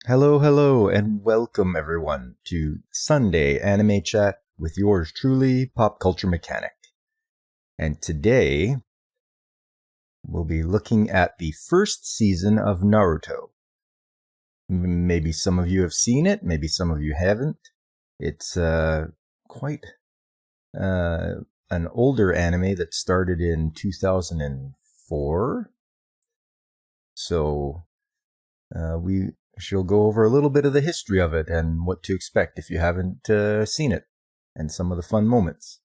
Hello, and welcome everyone to Sunday Anime Chat with yours truly, Popculture Mechanic. And today, we'll be looking at the first season of Naruto. Maybe some of you have seen it, maybe some of you haven't. It's quite an older anime that started in 2004. So, she'll go over a little bit of the history of it and what to expect if you haven't seen it, and some of the fun moments.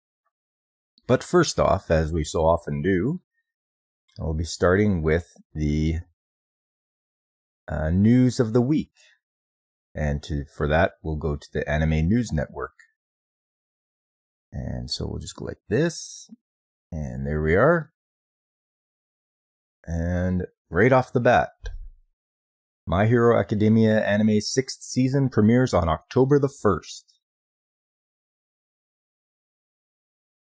But first off, as we so often do, I'll be starting with the news of the week. And for that, we'll go to the Anime News Network. And so we'll just go like this. And there we are. And right off the bat, My Hero Academia Anime's 6th season premieres on October the 1st.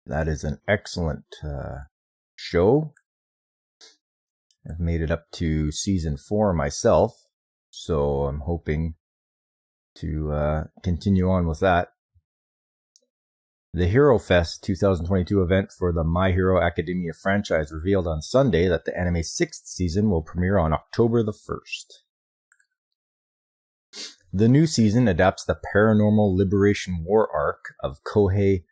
That is an excellent show. I've made it up to season 4 myself, so I'm hoping to continue on with that. The Hero Fest 2022 event for the My Hero Academia franchise revealed on Sunday that the anime's 6th season will premiere on October the 1st. The new season adapts the Paranormal Liberation War arc of Kohei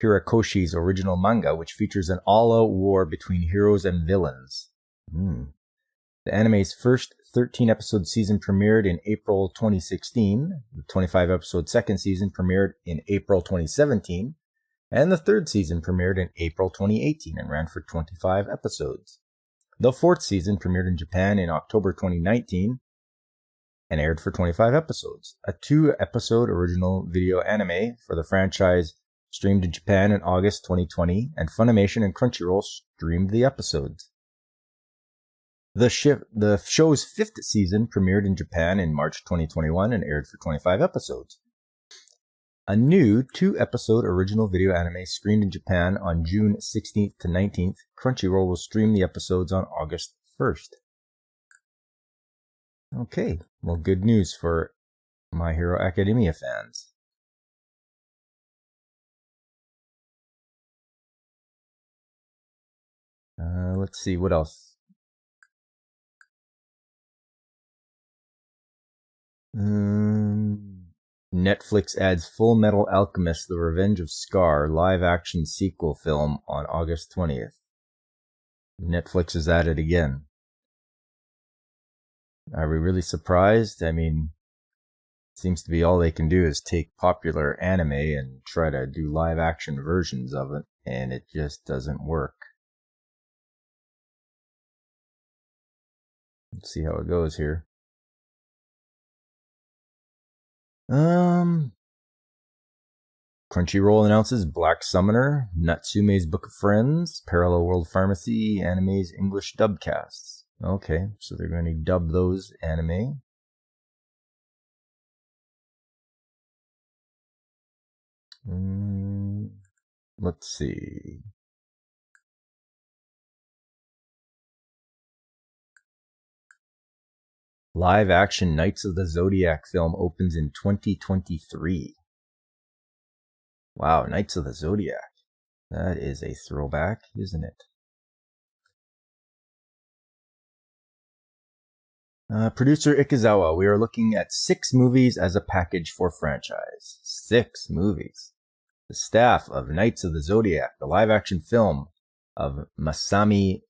Hirokoshi's original manga, which features an all-out war between heroes and villains. The anime's first 13-episode season premiered in April 2016, the 25-episode second season premiered in April 2017, and the third season premiered in April 2018 and ran for 25 episodes. The fourth season premiered in Japan in October 2019, and aired for 25 episodes. A 2-episode original video anime for the franchise streamed in Japan in August 2020, and Funimation and Crunchyroll streamed the episodes. The show's 5th season premiered in Japan in March 2021 and aired for 25 episodes. A new 2-episode original video anime screened in Japan on June 16th to 19th. Crunchyroll will stream the episodes on August 1st. Okay, well, good news for My Hero Academia fans. Let's see, what else? Netflix adds Full Metal Alchemist: The Revenge of Scar live-action sequel film on August 20th. Netflix is at it again. Are we really surprised? I mean, it seems to be all they can do is take popular anime and try to do live-action versions of it, and it just doesn't work. Let's see how it goes here. Crunchyroll announces Black Summoner, Natsume's Book of Friends, Parallel World Pharmacy, Anime's English dubcasts. Okay, so they're going to dub those anime. Let's see. Live-action Knights of the Zodiac film opens in 2023. Wow, Knights of the Zodiac. That is a throwback, isn't it? Producer Ikezawa, we are looking at 6 movies as a package for franchise. 6 movies. The staff of Knights of the Zodiac, the live-action film of Masami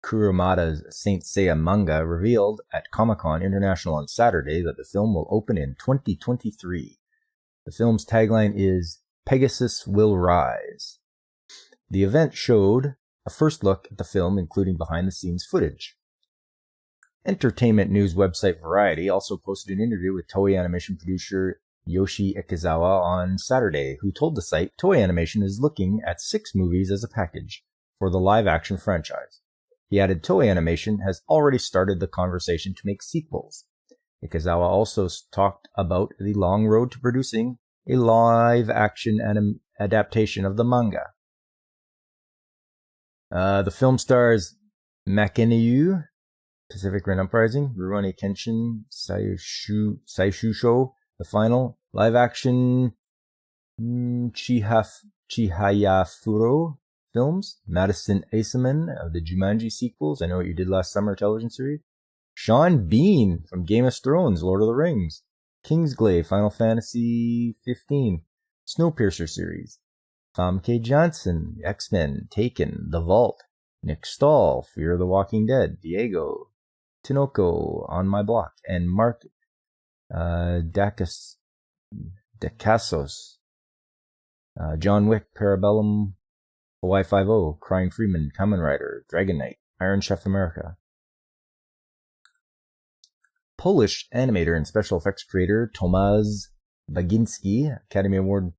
Kurumada's Saint Seiya manga, revealed at Comic-Con International on Saturday that the film will open in 2023. The film's tagline is Pegasus Will Rise. The event showed a first look at the film, including behind-the-scenes footage. Entertainment news website Variety also posted an interview with Toei Animation producer Yoshi Ikezawa on Saturday, who told the site Toei Animation is looking at 6 movies as a package for the live-action franchise. He added Toei Animation has already started the conversation to make sequels. Ikezawa also talked about the long road to producing a live-action adaptation of the manga. The film stars Makenyu Pacific Rim Uprising, Rurouni Kenshin, Saishusho, The Final, live action Chihayafuro films, Madison Aceman of the Jumanji sequels, I Know What You Did Last Summer television series, Sean Bean from Game of Thrones, Lord of the Rings, Kingsglaive, Final Fantasy 15, Snowpiercer series, Famke Janssen, X-Men, Taken, The Vault, Nick Stahl, Fear of the Walking Dead, Diego, Tinoco, On My Block, and Mark Dacascos, John Wick, Parabellum, Hawaii Five-0, Crying Freeman, Kamen Rider, Dragon Knight, Iron Chef America. Polish animator and special effects creator Tomasz Baginski, Academy Award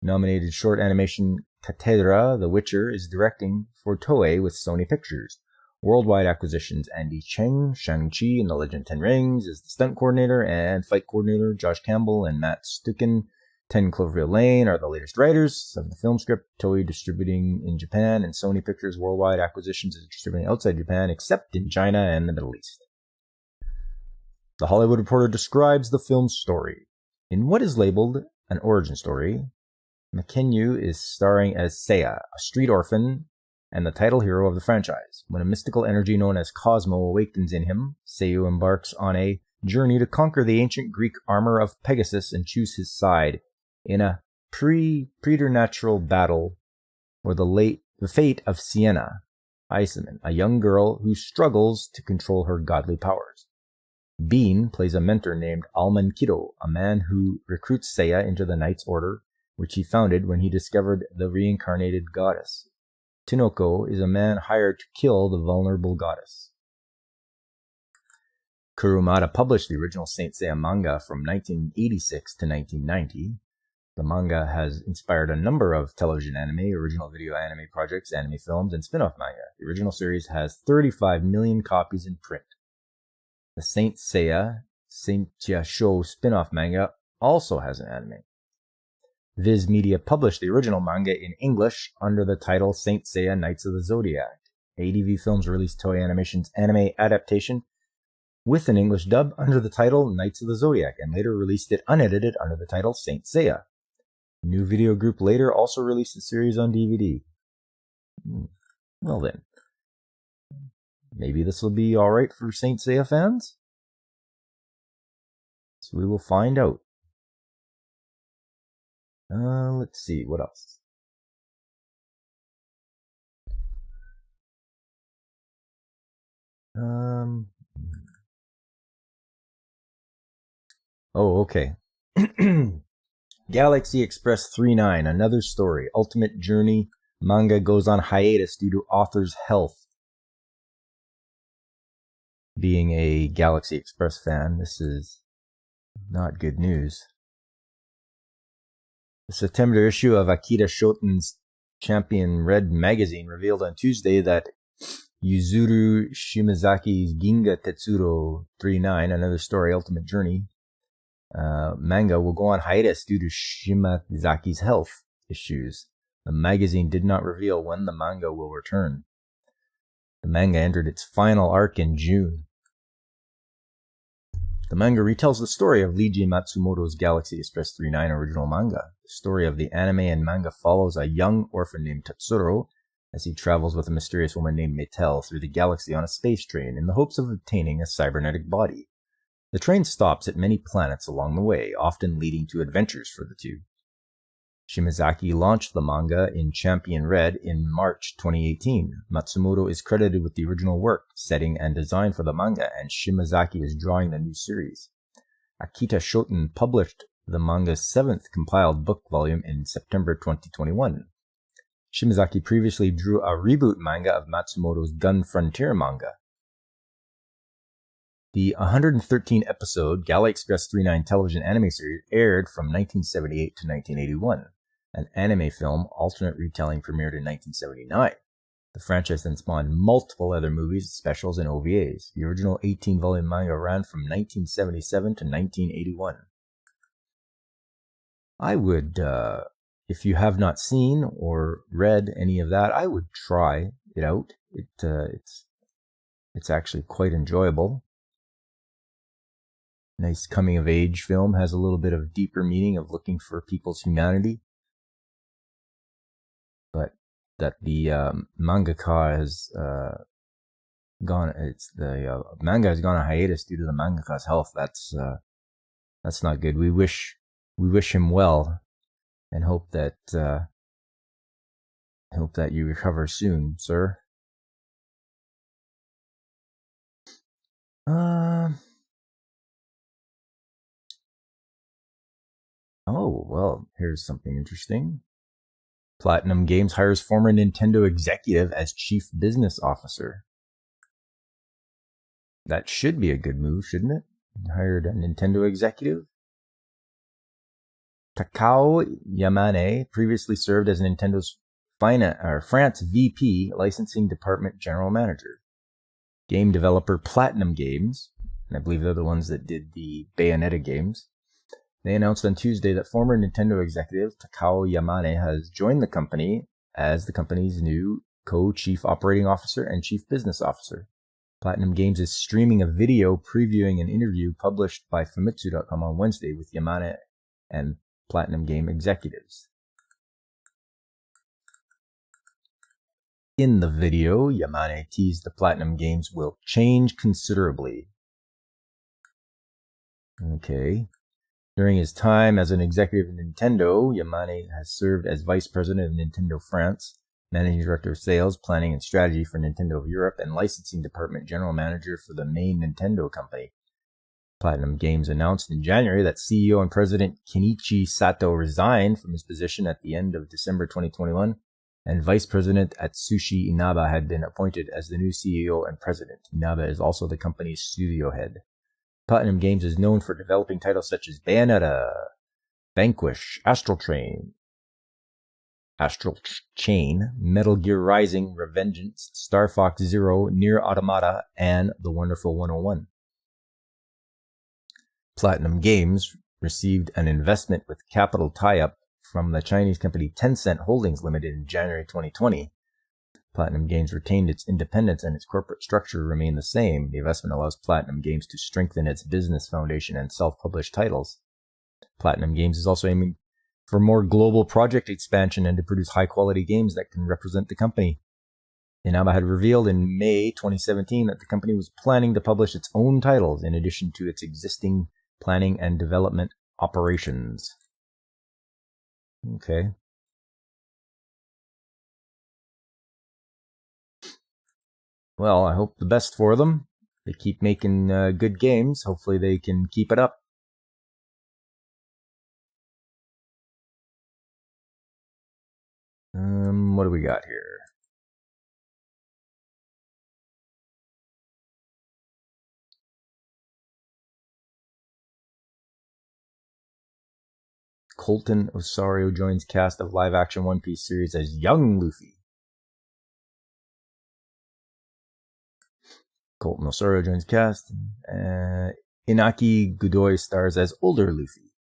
nominated short animation Katedra, The Witcher, is directing for Toei with Sony Pictures. Worldwide acquisitions Andy Cheng, Shang-Chi and the Legend of Ten Rings is the stunt coordinator, and fight coordinator Josh Campbell and Matt Stucken, 10 Cloverfield Lane are the latest writers of the film script. Toei distributing in Japan, and Sony Pictures Worldwide Acquisitions is distributing outside Japan except in China and the Middle East. The Hollywood Reporter describes the film's story. In what is labeled an origin story, Makenyu is starring as Seiya, a street orphan and the title hero of the franchise. When a mystical energy known as Cosmo awakens in him, Seiyu embarks on a journey to conquer the ancient Greek armor of Pegasus and choose his side in a preternatural battle for the fate of Sienna Iseman, a young girl who struggles to control her godly powers. Bean plays a mentor named Alman Kido, a man who recruits Seiya into the Knights Order, which he founded when he discovered the reincarnated goddess. Tinoko is a man hired to kill the vulnerable goddess. Kurumada published the original Saint Seiya manga from 1986 to 1990. The manga has inspired a number of television anime, original video anime projects, anime films, and spin-off manga. The original series has 35 million copies in print. The Saint Seiya Show spin-off manga also has an anime. Viz Media published the original manga in English under the title Saint Seiya Knights of the Zodiac. ADV Films released Toei Animation's anime adaptation with an English dub under the title Knights of the Zodiac, and later released it unedited under the title Saint Seiya. New Video Group later also released the series on DVD. Well then, maybe this will be alright for Saint Seiya fans? So we will find out. Let's see, what else? Oh, okay. Galaxy Express 39, another story. Ultimate Journey manga goes on hiatus due to author's health. Being a Galaxy Express fan, this is not good news. The September issue of Akira Shoten's Champion Red magazine revealed on Tuesday that Yuzuru Shimazaki's Ginga Tetsuro 39, another story, Ultimate Journey, manga will go on hiatus due to Shimazaki's health issues. The magazine did not reveal when the manga will return. The manga entered its final arc in June. The manga retells the story of Leiji Matsumoto's Galaxy Express 39 original manga. The story of the anime and manga follows a young orphan named Tetsuro as he travels with a mysterious woman named Metel through the galaxy on a space train in the hopes of obtaining a cybernetic body. The train stops at many planets along the way, often leading to adventures for the two. Shimazaki launched the manga in Champion Red in March 2018. Matsumoto is credited with the original work, setting, and design for the manga, and Shimazaki is drawing the new series. Akita Shoten published the manga's 7th compiled book volume in September 2021. Shimazaki previously drew a reboot manga of Matsumoto's Gun Frontier manga. The 113-episode Galaxy Express 39 television anime series aired from 1978 to 1981. An anime film, alternate retelling, premiered in 1979. The franchise then spawned multiple other movies, specials, and OVAs. The original 18-volume manga ran from 1977 to 1981. I would, if you have not seen or read any of that, I would try it out. It's It's actually quite enjoyable. Nice coming-of-age film, has a little bit of deeper meaning of looking for people's humanity. But that the mangaka has manga has gone on hiatus due to the mangaka's health. That's not good. We wish him well, and hope that you recover soon, sir. Oh, well, here's something interesting. Platinumgames hires former Nintendo executive as chief business officer. That should be a good move, shouldn't it? Hired a Nintendo executive. Takao Yamane previously served as Nintendo's France VP, licensing department general manager. Game developer Platinumgames, and I believe they're the ones that did the Bayonetta games. They announced on Tuesday that former Nintendo executive Takao Yamane has joined the company as the company's new co-chief operating officer and chief business officer. Platinumgames is streaming a video previewing an interview published by Famitsu.com on Wednesday with Yamane and Platinumgame executives. In the video, Yamane teased the Platinumgames will change considerably. Okay. During his time as an executive at Nintendo, Yamane has served as vice president of Nintendo France, managing director of sales, planning, and strategy for Nintendo of Europe, and licensing department general manager for the main Nintendo company. Platinumgames announced in January that CEO and president Kenichi Sato resigned from his position at the end of December 2021, and vice president Atsushi Inaba had been appointed as the new CEO and president. Inaba is also the company's studio head. Platinumgames is known for developing titles such as Bayonetta, Vanquish, Astral Chain, Metal Gear Rising, Revengeance, Star Fox Zero, Nier Automata, and The Wonderful 101. Platinumgames received an investment with capital tie-up from the Chinese company Tencent Holdings Limited in January 2020. Platinumgames retained its independence and its corporate structure remained the same. The investment allows Platinumgames to strengthen its business foundation and self-published titles. Platinumgames is also aiming for more global project expansion and to produce high-quality games that can represent the company. Inaba had revealed in May 2017 that the company was planning to publish its own titles in addition to its existing planning and development operations. Okay. Well, I hope the best for them. They keep making good games. Hopefully they can keep it up. What do we got here? Colton Osorio joins cast of live-action One Piece series as young Luffy. Colton Osorio joins cast. Inaki Godoy stars as older Luffy.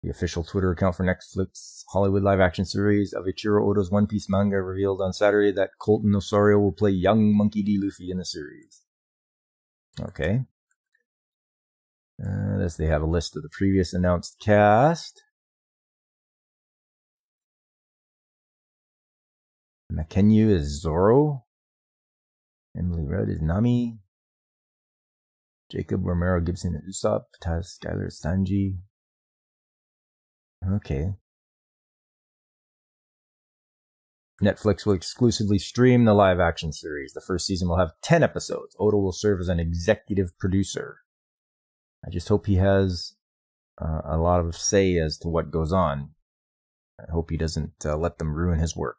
The official Twitter account for Netflix Hollywood live-action series of Ichiro Oda's One Piece manga revealed on Saturday that Colton Osorio will play young Monkey D. Luffy in the series. Okay. They have a list of the previous announced cast. Makenyu is Zoro. Emily Rudd is Nami. Jacob Romero Gibson is Usopp. Taz Skylar is Sanji. Okay. Netflix will exclusively stream the live-action series. The first season will have 10 episodes. Oda will serve as an executive producer. I just hope he has a lot of say as to what goes on. I hope he doesn't let them ruin his work.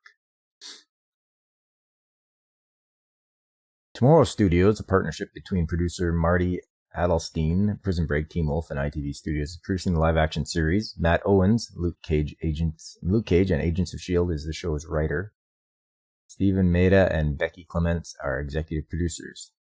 Tomorrow Studios, a partnership between producer Marty Adelstein, Prison Break, Teen Wolf, and ITV Studios, is producing the live-action series. Matt Owens, Luke Cage and Agents of S.H.I.E.L.D. is the show's writer. Stephen Maeda and Becky Clements are executive producers.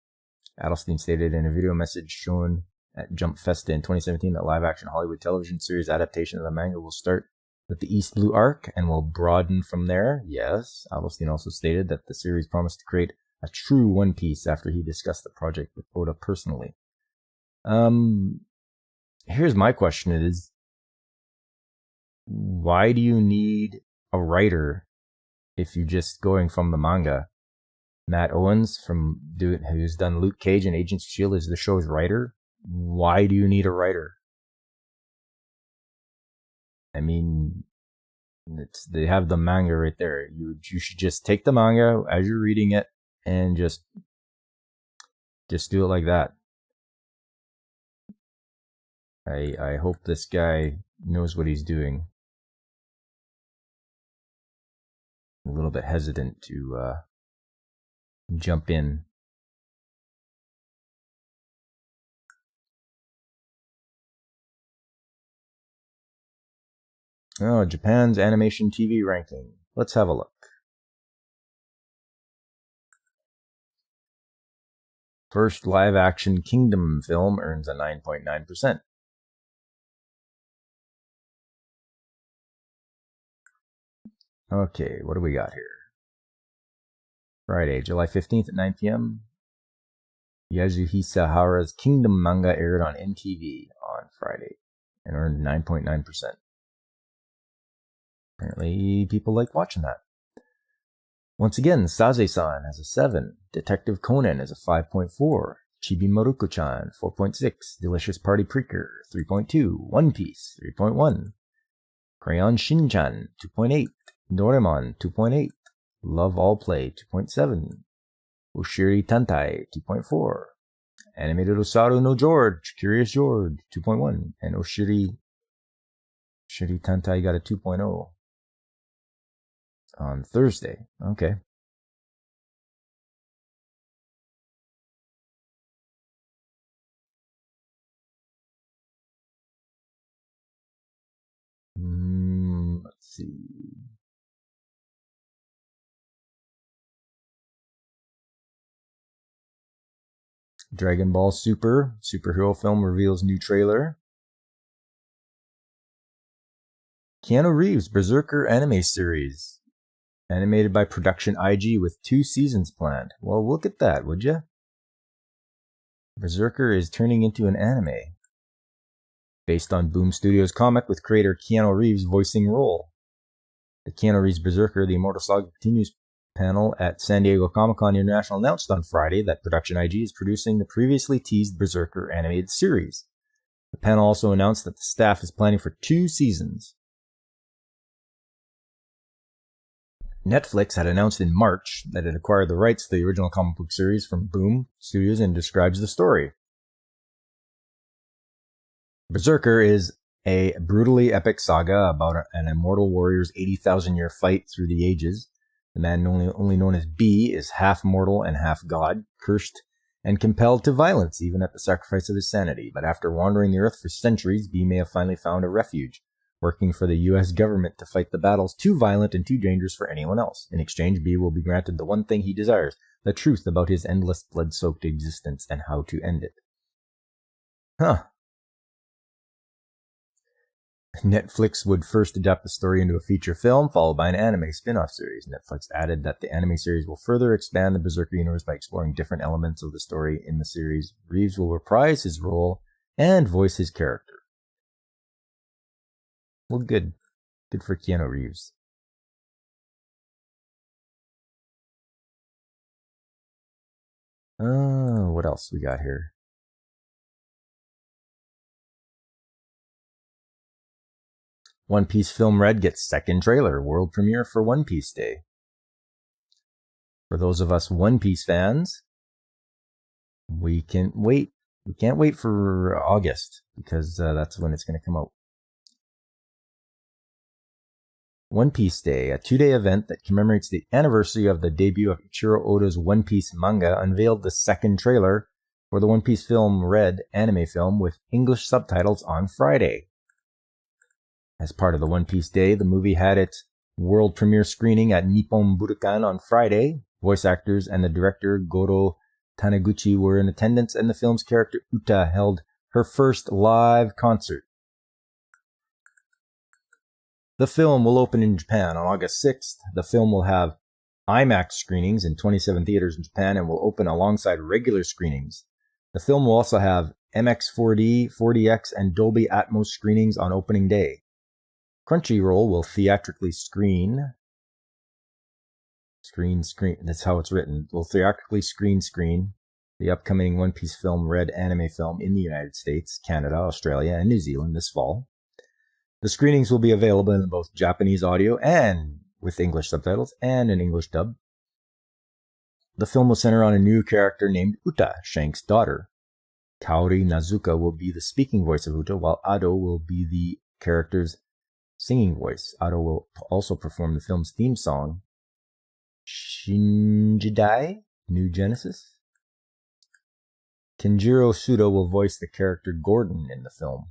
Adelstein stated in a video message shown at Jump Festa in 2017 that live-action Hollywood television series adaptation of the manga will start with the East Blue arc and will broaden from there. Yes, Adelstein also stated that the series promised to create a true One Piece after he discussed the project with Oda personally. Here's my question is, why do you need a writer if you're just going from the manga? Matt Owens who's done Luke Cage and Agents of S.H.I.E.L.D. is the show's writer. Why do you need a writer? I mean, they have the manga right there. You should just take the manga as you're reading it and just do it like that. I hope this guy knows what he's doing. I'm a little bit hesitant to jump in. Oh, Japan's animation TV ranking. Let's have a look. First live-action Kingdom film earns a 9.9%. Okay, what do we got here? Friday, July 15th at 9 p.m. Yasuhisa Hara's Kingdom manga aired on NTV on Friday and earned 9.9%. Apparently, people like watching that. Once again, Saze-san has a 7. Detective Conan is a 5.4. Chibi Maruko-chan, 4.6. Delicious Party Preaker, 3.2. One Piece, 3.1. Crayon Shin-chan, 2.8. Doraemon, 2.8. Love All Play, 2.7. Oshiri Tantai, 2.4. Animated Osaru no George, Curious George, 2.1. And Oshiri Tantai got a 2.0 on Thursday. Okay. Let's see. Dragon Ball Super superhero film reveals new trailer. Keanu Reeves Berserker anime series, animated by Production IG with 2 seasons planned. Well, look at that, would you? Berserker is turning into an anime based on Boom Studios comic with creator Keanu Reeves voicing role. The Keanu Reeves Berserker the Immortal Saga Continues panel at San Diego Comic-Con International announced on Friday that Production IG is producing the previously teased Berserker animated series. The panel also announced that the staff is planning for 2 seasons. Netflix had announced in March that it acquired the rights to the original comic book series from Boom Studios and describes the story. Berserker is a brutally epic saga about an immortal warrior's 80,000-year fight through the ages. The man only known as B is half mortal and half god, cursed and compelled to violence even at the sacrifice of his sanity. But after wandering the earth for centuries, B may have finally found a refuge, working for the U.S. government to fight the battles too violent and too dangerous for anyone else. In exchange, B will be granted the one thing he desires, the truth about his endless blood-soaked existence and how to end it. Huh. Netflix would first adapt the story into a feature film, followed by an anime spin-off series. Netflix added that the anime series will further expand the Berserker universe by exploring different elements of the story in the series. Reeves will reprise his role and voice his character. Well, good. Good for Keanu Reeves. What else we got here? One Piece Film Red gets second trailer. World premiere for One Piece Day. For those of us One Piece fans, we can wait. We can't wait for August because that's when it's going to come out. One Piece Day, a 2-day event that commemorates the anniversary of the debut of Ichiro Oda's One Piece manga, unveiled the second trailer for the One Piece Film Red anime film with English subtitles on Friday. As part of the One Piece Day, the movie had its world premiere screening at Nippon Budokan on Friday. Voice actors and the director Goro Taniguchi were in attendance, and the film's character Uta held her first live concert. The film will open in Japan on August 6th. The film will have IMAX screenings in 27 theaters in Japan and will open alongside regular screenings. The film will also have MX4D, 4DX, and Dolby Atmos screenings on opening day. Crunchyroll will theatrically screen, that's how it's written, will theatrically screen the upcoming One Piece film Red anime film in the United States, Canada, Australia, and New Zealand this fall. The screenings will be available in both Japanese audio and with English subtitles and an English dub. The film will center on a new character named Uta, Shank's daughter. Kaori Nazuka will be the speaking voice of Uta, while Ado will be the character's singing voice. Ado will also perform the film's theme song, Shinjidai, New Genesis. Kenjiro Sudo will voice the character Gordon in the film.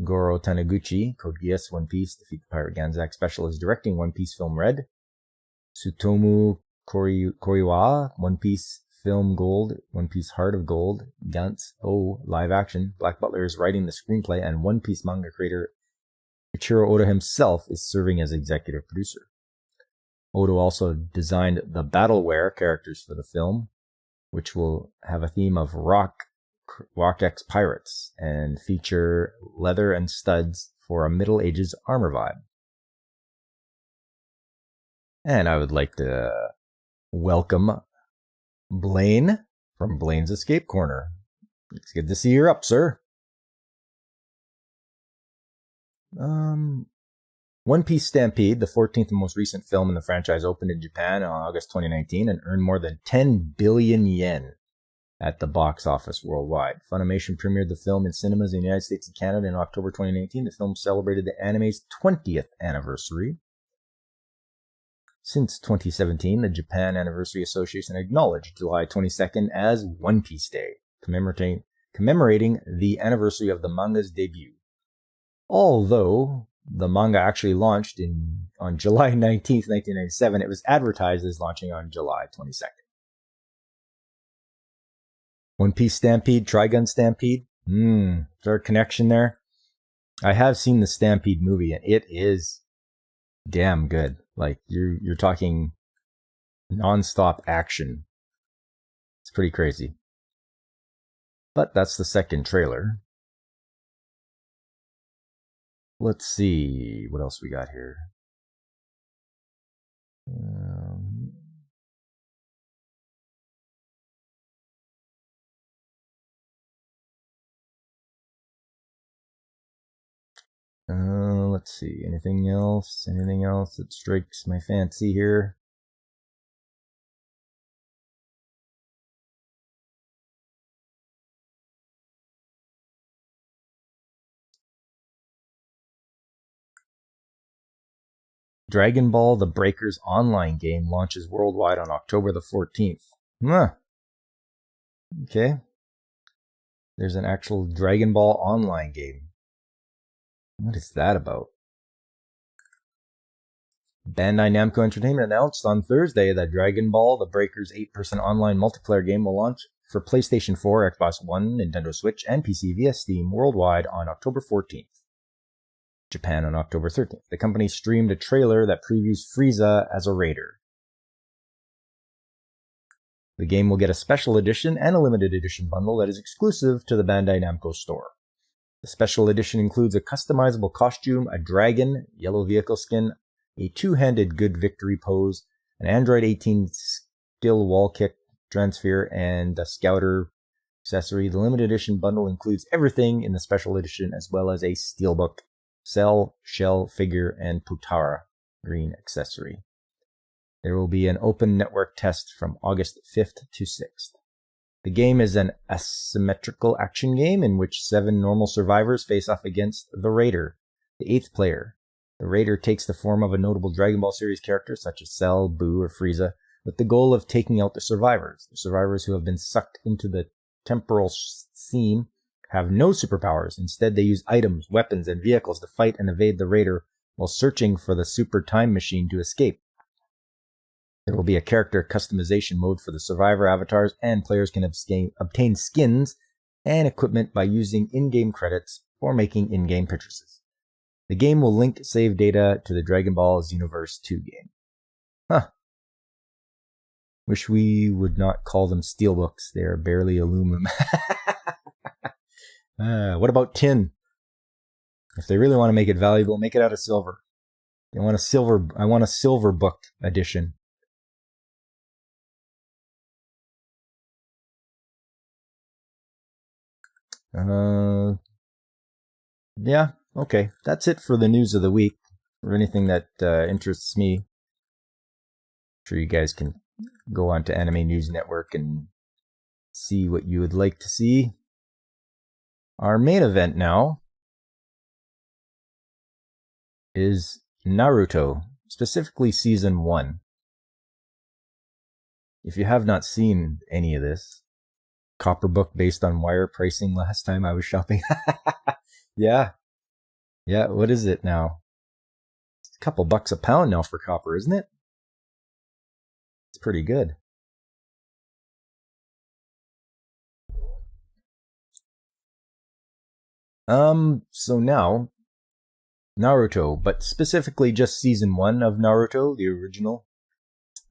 Goro Taniguchi, Code Geass, One Piece, Defeat the Pirate Ganzak Special, is directing One Piece film Red. Tsutomu Koriwa, One Piece film Gold, One Piece Heart of Gold, Gantz O live action. Black Butler is writing the screenplay, and One Piece manga creator Ichiro Oda himself is serving as executive producer. Oda also designed the Battleware characters for the film, which will have a theme of Rock X pirates and feature leather and studs for a Middle Ages armor vibe. And I would like to welcome Blaine from Blaine's Escape Corner. It's good to see you're up, sir. One Piece Stampede, the 14th and most recent film in the franchise, opened in Japan on August 2019 and earned more than 10 billion yen at the box office worldwide. Funimation premiered the film in cinemas in the United States and Canada in October 2019. The film celebrated the anime's 20th anniversary. Since 2017, the Japan Anniversary Association acknowledged July 22nd as One Piece Day, commemorating the anniversary of the manga's debut. Although the manga actually launched on July 19th, 1997, it was advertised as launching on July 22nd. One Piece Stampede, Trigun Stampede. Is there a connection there? I have seen the Stampede movie, and it is damn good. Like, you're talking non-stop action. It's pretty crazy. But that's the second trailer. Let's see what else we got here. Let's see. Anything else? Anything else that strikes my fancy here? Dragon Ball The Breakers online game launches worldwide on October the 14th. Okay. There's an actual Dragon Ball online game. What is that about? Bandai Namco Entertainment announced on Thursday that Dragon Ball The Breakers 8-person online multiplayer game will launch for PlayStation 4, Xbox One, Nintendo Switch, and PC via Steam worldwide on October 14th. Japan on October 13th. The company streamed a trailer that previews Frieza as a raider. The game will get a special edition and a limited edition bundle that is exclusive to the Bandai Namco store. The special edition includes a customizable costume, a dragon, yellow vehicle skin, a two-handed good victory pose, an Android 18 skill wall kick transfer, and a scouter accessory. The limited edition bundle includes everything in the special edition, as well as a steelbook, Cell, Shell figure, and Putara green accessory. There will be an open network test from August 5th to 6th. The game is an asymmetrical action game in which 7 normal survivors face off against the Raider, the 8th player. The Raider takes the form of a notable Dragon Ball series character such as Cell, Boo, or Frieza, with the goal of taking out the survivors. The survivors who have been sucked into the temporal seam have no superpowers. Instead, they use items, weapons, and vehicles to fight and evade the Raider while searching for the super time machine to escape. There will be a character customization mode for the survivor avatars, and players can obtain skins and equipment by using in-game credits or making in-game purchases. The game will link save data to the Dragon Ball Xenoverse 2 game. Wish we would not call them steelbooks. They are barely aluminum. What about tin? If they really want to make it valuable, make it out of silver. I want a silver book edition. Yeah, okay. That's it for the news of the week, or anything that interests me. I'm sure you guys can go on to Anime News Network and see what you would like to see. Our main event now is Naruto, specifically Season 1. If you have not seen any of this, copper book based on wire pricing last time I was shopping. Yeah, what is it now? It's a couple bucks a pound now for copper, isn't it? It's pretty good. So now, Naruto, but specifically just Season 1 of Naruto, the original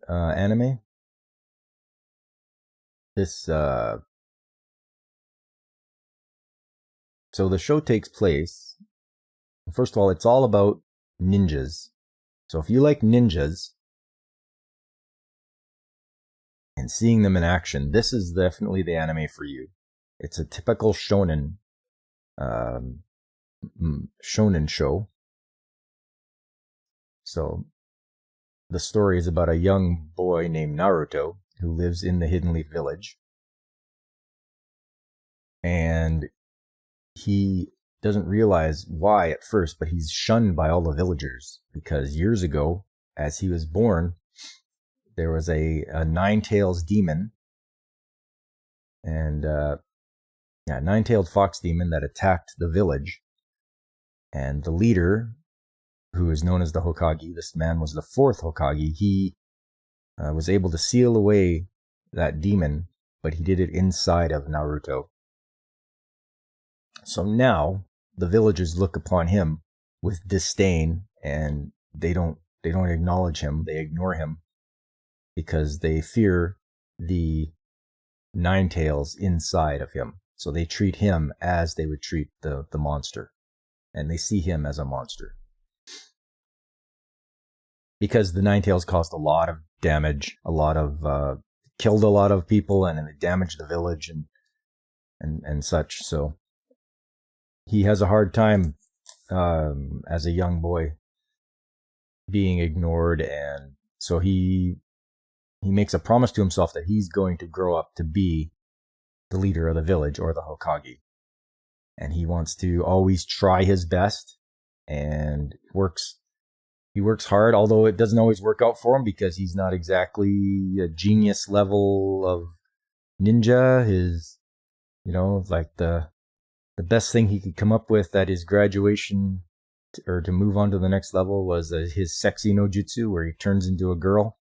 anime. So the show takes place, first of all, it's all about ninjas. So if you like ninjas and seeing them in action, this is definitely the anime for you. It's a typical shonen show. So the story is about a young boy named Naruto who lives in the Hidden Leaf Village. And he doesn't realize why at first, but he's shunned by all the villagers because years ago, as he was born, there was a nine-tails demon and nine-tailed fox demon that attacked the village. And the leader, who is known as the Hokage, this man was the fourth Hokage, he was able to seal away that demon, but he did it inside of Naruto. So now the villagers look upon him with disdain, and they don't acknowledge him. They ignore him because they fear the nine tails inside of him. So they treat him as they would treat the monster, and they see him as a monster. Because the nine tails caused a lot of damage, killed a lot of people, and it damaged the village and such. So he has a hard time as a young boy being ignored, and so he makes a promise to himself that he's going to grow up to be the leader of the village, or the Hokage. And he wants to always try his best, and he works hard, although it doesn't always work out for him because he's not exactly a genius level of ninja. Like the best thing he could come up with at his graduation or to move on to the next level was his sexy no jutsu, where he turns into a girl,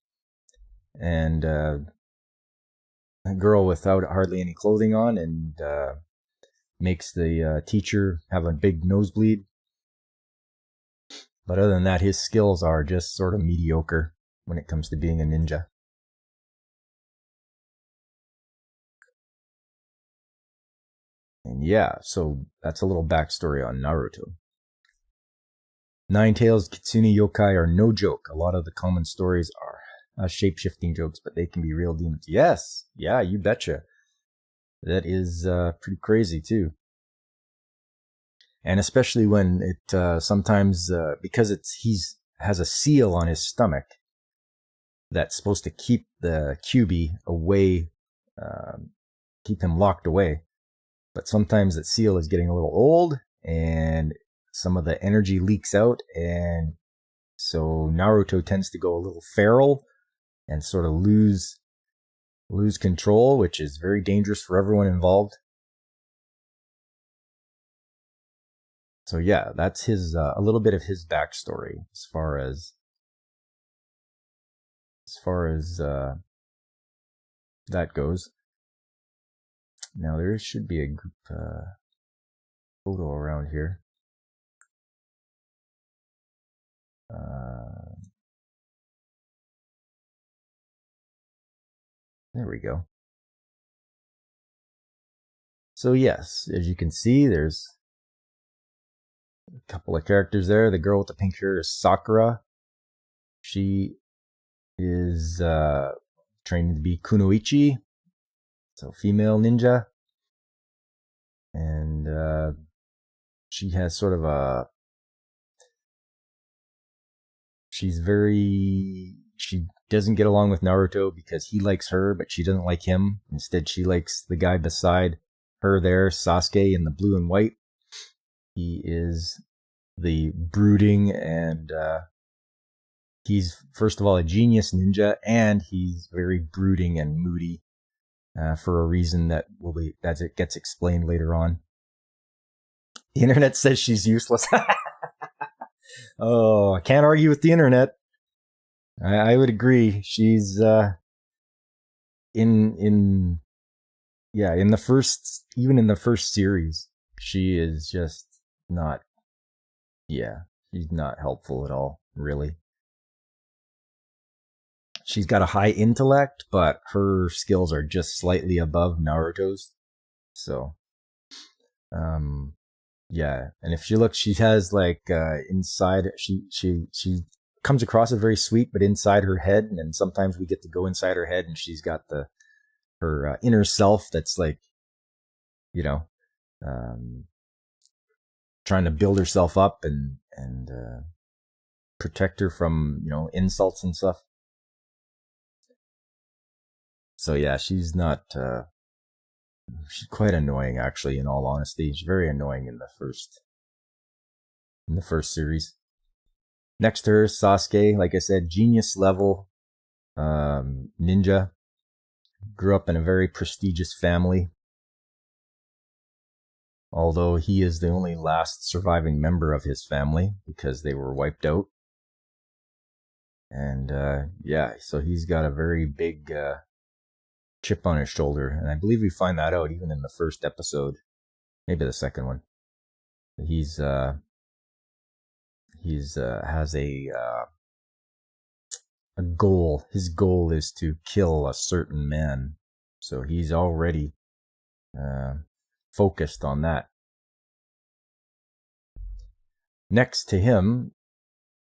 and a girl without hardly any clothing on, and makes the teacher have a big nosebleed. But other than that, his skills are just sort of mediocre when it comes to being a ninja. And yeah, so that's a little backstory on Naruto. Nine-tails kitsune yokai are no joke. A lot of the common stories are shape-shifting jokes, but they can be real demons. Yes, yeah, you betcha. That is pretty crazy too. And especially when it sometimes because he has a seal on his stomach that's supposed to keep the QB away, keep him locked away. But sometimes that seal is getting a little old, and some of the energy leaks out, and so Naruto tends to go a little feral and sort of lose control, which is very dangerous for everyone involved. So yeah, that's his a little bit of his backstory as far as that goes. Now there should be a group photo around here. There we go. So yes, as you can see, there's a couple of characters there. The girl with the pink hair is Sakura. She is training to be Kunoichi, so female ninja. And she has sort of a... She doesn't get along with Naruto because he likes her, but she doesn't like him. Instead, she likes the guy beside her there, Sasuke, in the blue and white. He is the brooding and he's, first of all, a genius ninja, and he's very brooding and moody for a reason that it gets explained later on. The internet says she's useless. Oh, I can't argue with the internet. I would agree. She's in the first series, she is just not. Yeah, she's not helpful at all, really. She's got a high intellect, but her skills are just slightly above Naruto's. So, yeah. And if she looks, she has like inside. She comes across as very sweet, but inside her head, and sometimes we get to go inside her head, and she's got her inner self that's like, trying to build herself up and protect her from insults and stuff. So yeah, she's not. She's quite annoying, actually. In all honesty, she's very annoying in the first series. Next to her, Sasuke, like I said, genius level ninja. Grew up in a very prestigious family. Although he is the only last surviving member of his family because they were wiped out. And so he's got a very big chip on his shoulder. And I believe we find that out even in the first episode. Maybe the second one. He's has a goal. His goal is to kill a certain man. So he's already focused on that. Next to him,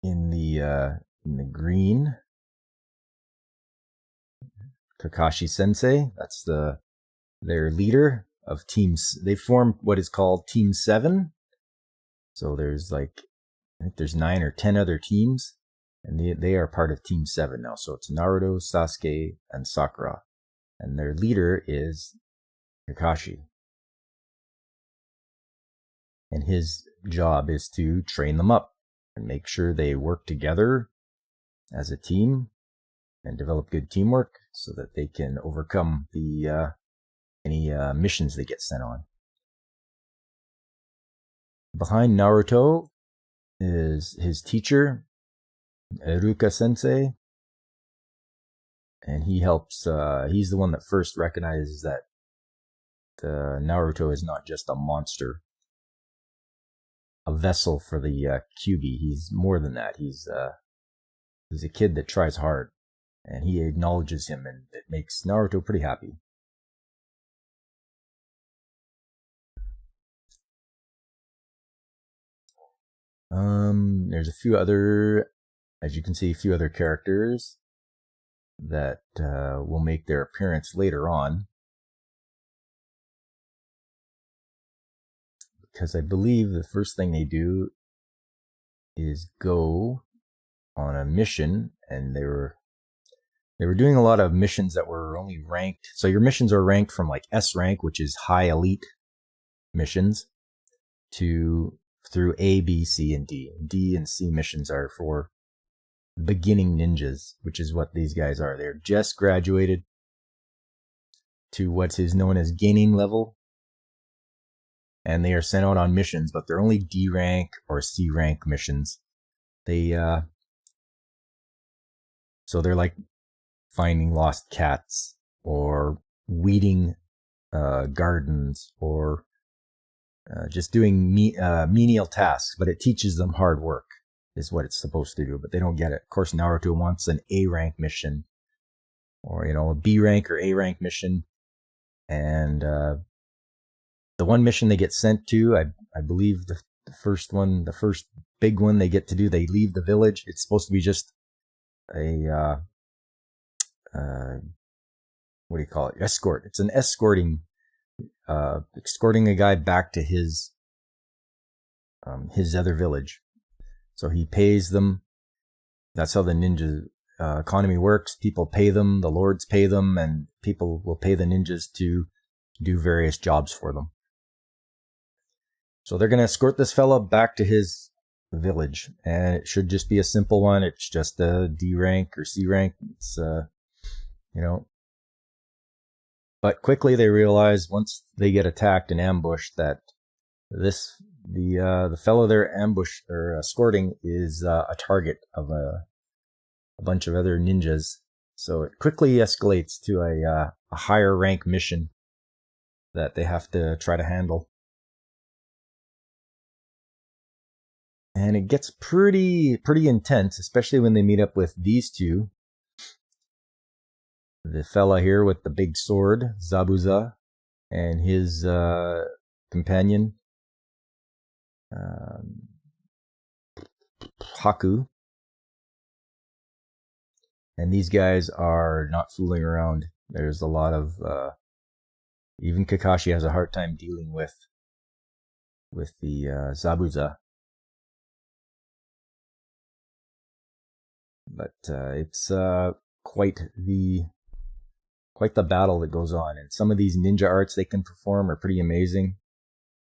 in the green, Kakashi Sensei. That's their leader of teams. They formed what is called Team 7. So there's I think there's 9 or 10 other teams, and they are part of Team 7 now. So it's Naruto, Sasuke, and Sakura, and their leader is Kakashi. And his job is to train them up and make sure they work together as a team and develop good teamwork so that they can overcome any missions they get sent on. Behind Naruto is his teacher, Iruka Sensei, and he helps. He's the one that first recognizes that Naruto is not just a monster, a vessel for the Kyuubi. He's more than that. He's a kid that tries hard, and he acknowledges him, and it makes Naruto pretty happy. There's a few other, as you can see, a few other characters that will make their appearance later on. Because I believe the first thing they do is go on a mission, and they were doing a lot of missions that were only ranked. So your missions are ranked from like S rank, which is high elite missions, through A, B, C, and D. D and C missions are for beginning ninjas, which is what these guys are. They're just graduated to what is known as gaining level, and they are sent out on missions, but they're only D rank or C rank missions. So they're like finding lost cats or weeding gardens or just doing menial tasks, but it teaches them hard work is what it's supposed to do, but they don't get it. Of course, Naruto wants an A rank mission or a B rank or A rank mission. And the one mission they get sent to, I believe the first big one they get to do, they leave the village. It's supposed to be just a what do you call it? Escort. It's an escorting a guy back to his other village. So he pays them. That's how the ninja economy works. People pay them, the lords pay them, and people will pay the ninjas to do various jobs for them. So they're going to escort this fella back to his village, and it should just be a simple one. It's just a D rank or C rank. It's but quickly they realize, once they get attacked and ambushed, that the fellow they're escorting is a target of a bunch of other ninjas. So it quickly escalates to a higher rank mission that they have to try to handle. And it gets pretty intense, especially when they meet up with these two. The fella here with the big sword, Zabuza, and his companion, Haku. And these guys are not fooling around. There's a lot of even Kakashi has a hard time dealing with the Zabuza. But it's quite the battle that goes on. And some of these ninja arts they can perform are pretty amazing.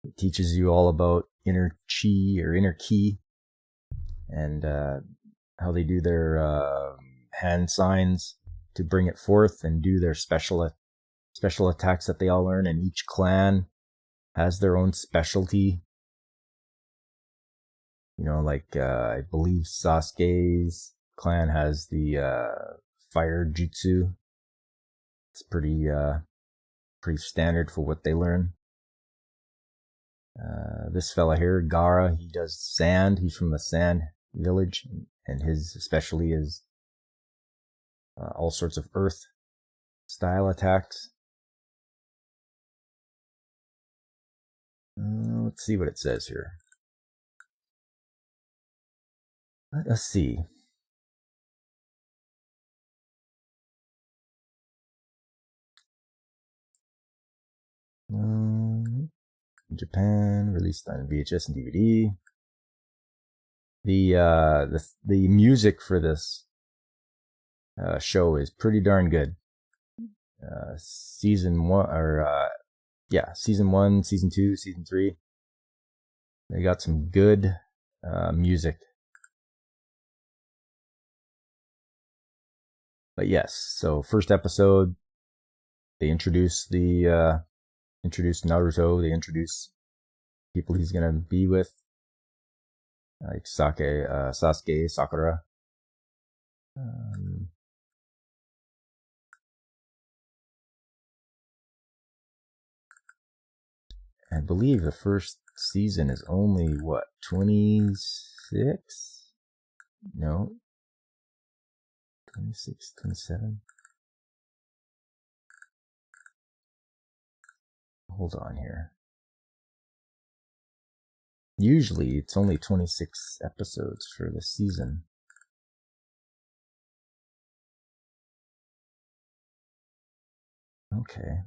It teaches you all about inner chi or inner ki, and how they do their hand signs to bring it forth, and do their special attacks that they all learn. And each clan has their own specialty. Like I believe Sasuke's clan has the fire jutsu. It's pretty standard for what they learn. This fella here, Gaara, he does sand. He's from the sand village, and his specialty is all sorts of earth style attacks. Let's see what it says here. Let us see. Japan, released on VHS and DVD. The music for this show is pretty darn good. Season 1, Season 2, Season 3. They got some good music. But yes, so first episode, they introduce Naruto. They introduce people he's gonna be with, like Sasuke, Sakura. I believe the first season is only 26? No, 26, 27. Hold on here. Usually it's only 26 episodes for the season. Okay.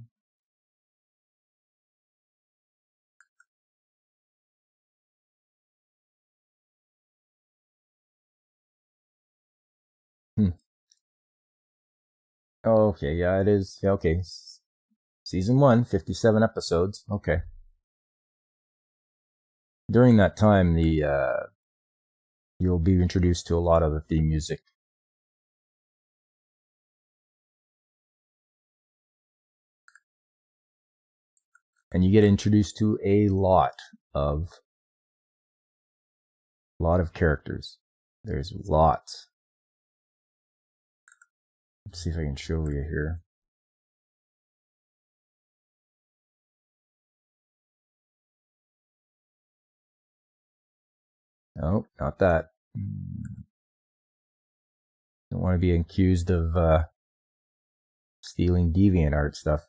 Oh, okay, yeah, it is. Yeah, okay. Season 1, 57 episodes. Okay. During that time, you'll be introduced to a lot of the theme music. And you get introduced to a lot of characters. There's lots. Let's see if I can show you here. No, not that. Don't want to be accused of Stealing DeviantArt stuff.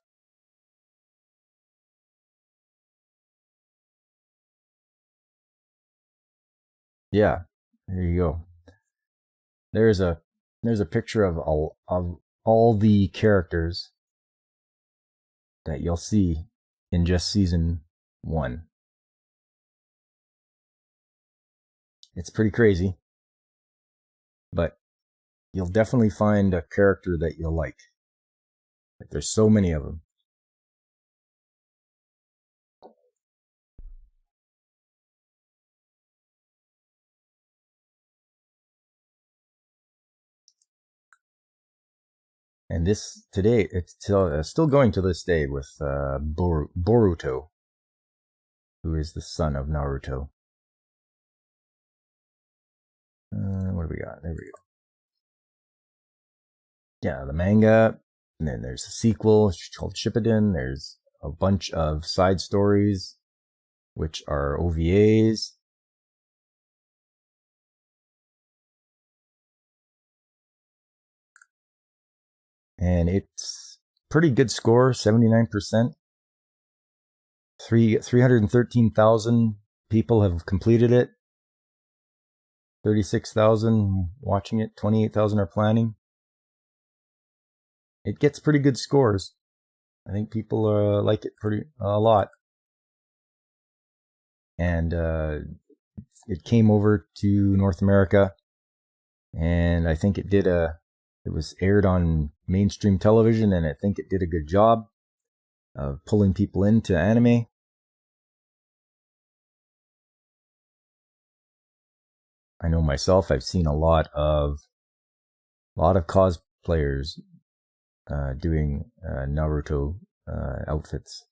Yeah, there you go. There's a picture of all the characters that you'll see in just season 1. It's pretty crazy, but you'll definitely find a character that you'll like. There's so many of them. And this today, it's still going to this day with Boruto, who is the son of Naruto. What do we got? There we go. Yeah, the manga, and then there's a sequel called Shippuden. There's a bunch of side stories, which are OVAs. And it's pretty good score, 79%. 313,000 people have completed it. 36,000 watching it. 28,000 are planning. It gets pretty good scores. I think people like it a lot. And it came over to North America, and I think it was aired on mainstream television, and I think it did a good job of pulling people into anime. I know myself, I've seen a lot of cosplayers doing Naruto outfits.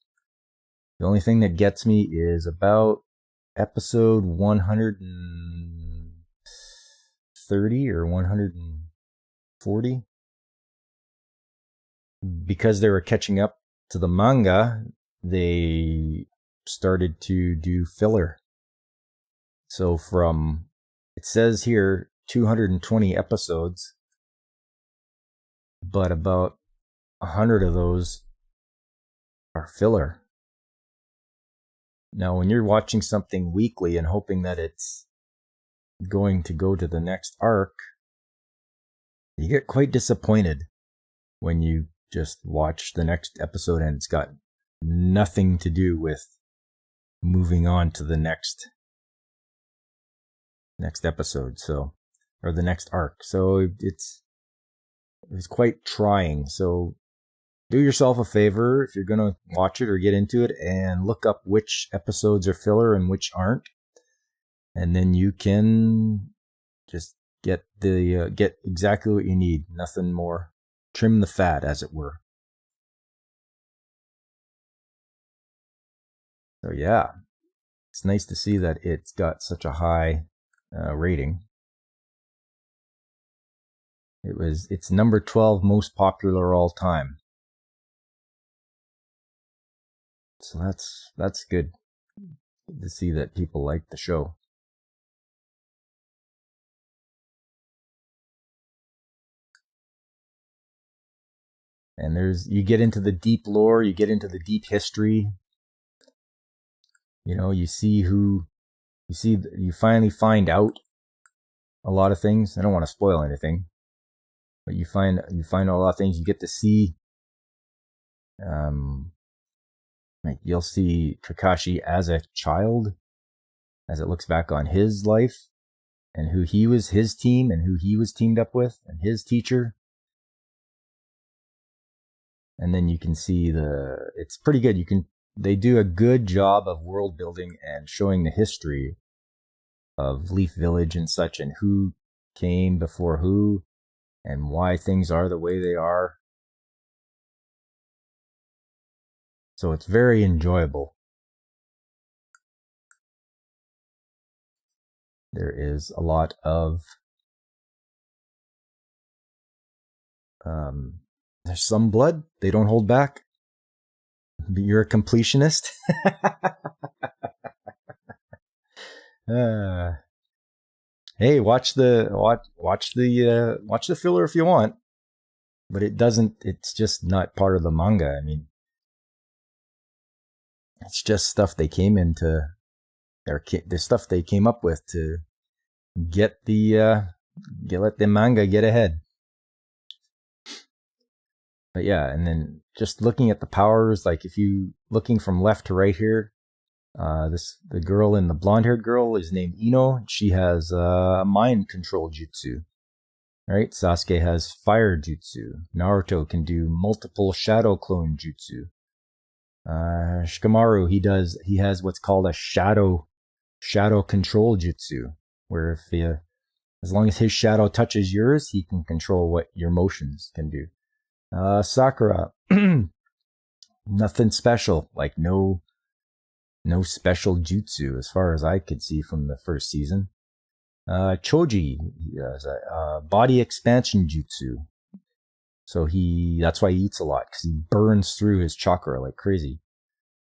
The only thing that gets me is about episode 130 or 140. Because they were catching up to the manga, they started to do filler. So it says here 220 episodes, but about 100 of those are filler. Now, when you're watching something weekly and hoping that it's going to go to the next arc, you get quite disappointed when you just watch the next episode and it's got nothing to do with moving on to the next episode, or the next arc. So it's quite trying. So do yourself a favor if you're going to watch it or get into it, and look up which episodes are filler and which aren't. And then you can just get exactly what you need. Nothing more. Trim the fat, as it were. So yeah, it's nice to see that it's got such a high rating. It's number 12 most popular all time. So that's good to see that people like the show. And you get into the deep lore, you get into the deep history. You know, you finally find out a lot of things. I don't want to spoil anything, but you find a lot of things. You get to see, like you'll see Kakashi as a child, as it looks back on his life and who he was, his team, and who he was teamed up with, and his teacher. And then you can see it's pretty good. They do a good job of world building and showing the history of Leaf Village and such, and who came before who, and why things are the way they are. So it's very enjoyable. There is a lot of there's some blood. They don't hold back. You're a completionist. Hey, watch the filler if you want. but it doesn't. It's just not part of the manga. I mean, it's just stuff they came into, or the stuff they came up with to let the manga get ahead. But yeah, and then just looking at the powers, like if you looking from left to right here, the girl in the blonde-haired girl is named Ino. She has mind control jutsu. Right? Sasuke has fire jutsu. Naruto can do multiple shadow clone jutsu. Shikamaru, he has what's called a shadow control jutsu, where if as long as his shadow touches yours, he can control what your motions can do. Sakura, nothing special, like no special jutsu as far as I could see from the first season. Choji, he has a body expansion jutsu. So that's why he eats a lot, because he burns through his chakra like crazy.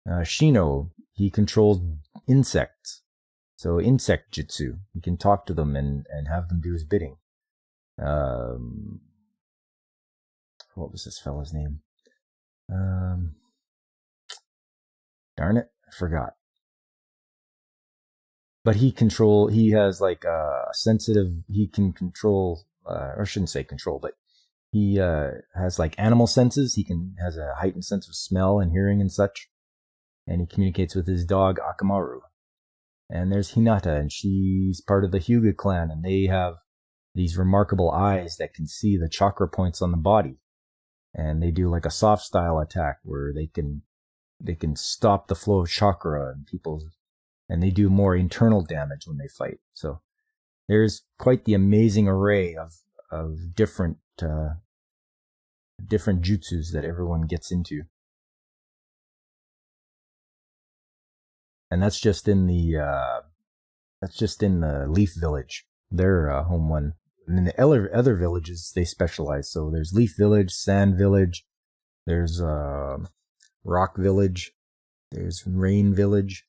Shino, he controls insects. So insect jutsu. He can talk to them and have them do his bidding. What was this fella's name? Darn it, I forgot. But he has like a sensitive, he can control, or I shouldn't say control, but he has like animal senses. Has a heightened sense of smell and hearing and such. And he communicates with his dog Akamaru. And there's Hinata, and she's part of the Hyuga clan, and they have these remarkable eyes that can see the chakra points on the body. And they do like a soft style attack where they can stop the flow of chakra and they do more internal damage when they fight. So there's quite the amazing array of different jutsus that everyone gets into. And that's just in the Leaf Village, their home one. And in the other villages, they specialize. So there's Leaf Village, Sand Village, there's Rock Village, there's Rain Village.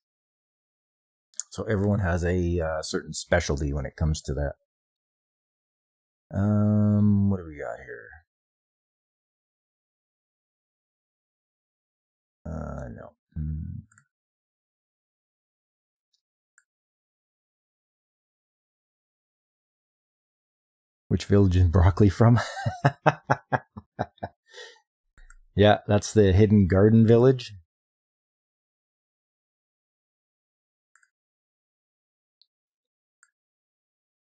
So everyone has a certain specialty when it comes to that. What do we got here? No. Which village is broccoli from? Yeah, that's the Hidden Garden Village.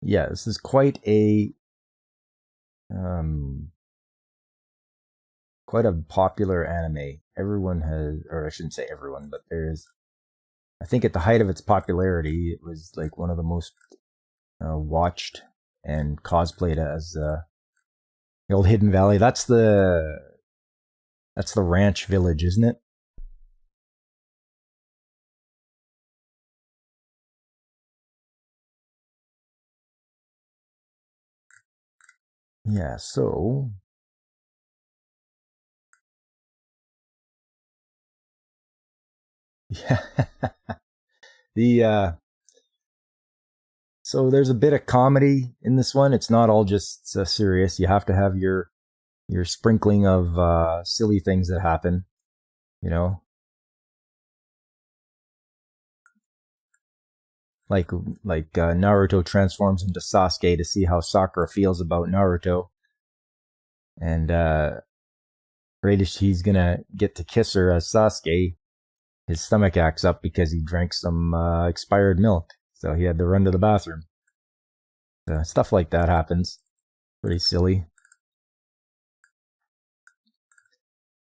Yeah, this is quite a popular anime. Everyone has, or I shouldn't say everyone, but I think at the height of its popularity, it was like one of the most watched and cosplayed as the old Hidden Valley. That's the ranch village, isn't it? Yeah, so yeah. So there's a bit of comedy in this one. It's not all just serious. You have to have your sprinkling of silly things that happen, you know. Like Naruto transforms into Sasuke to see how Sakura feels about Naruto. And right as she's gonna get to kiss her as Sasuke, his stomach acts up because he drank some expired milk. So he had to run to the bathroom. Stuff like that happens. Pretty silly.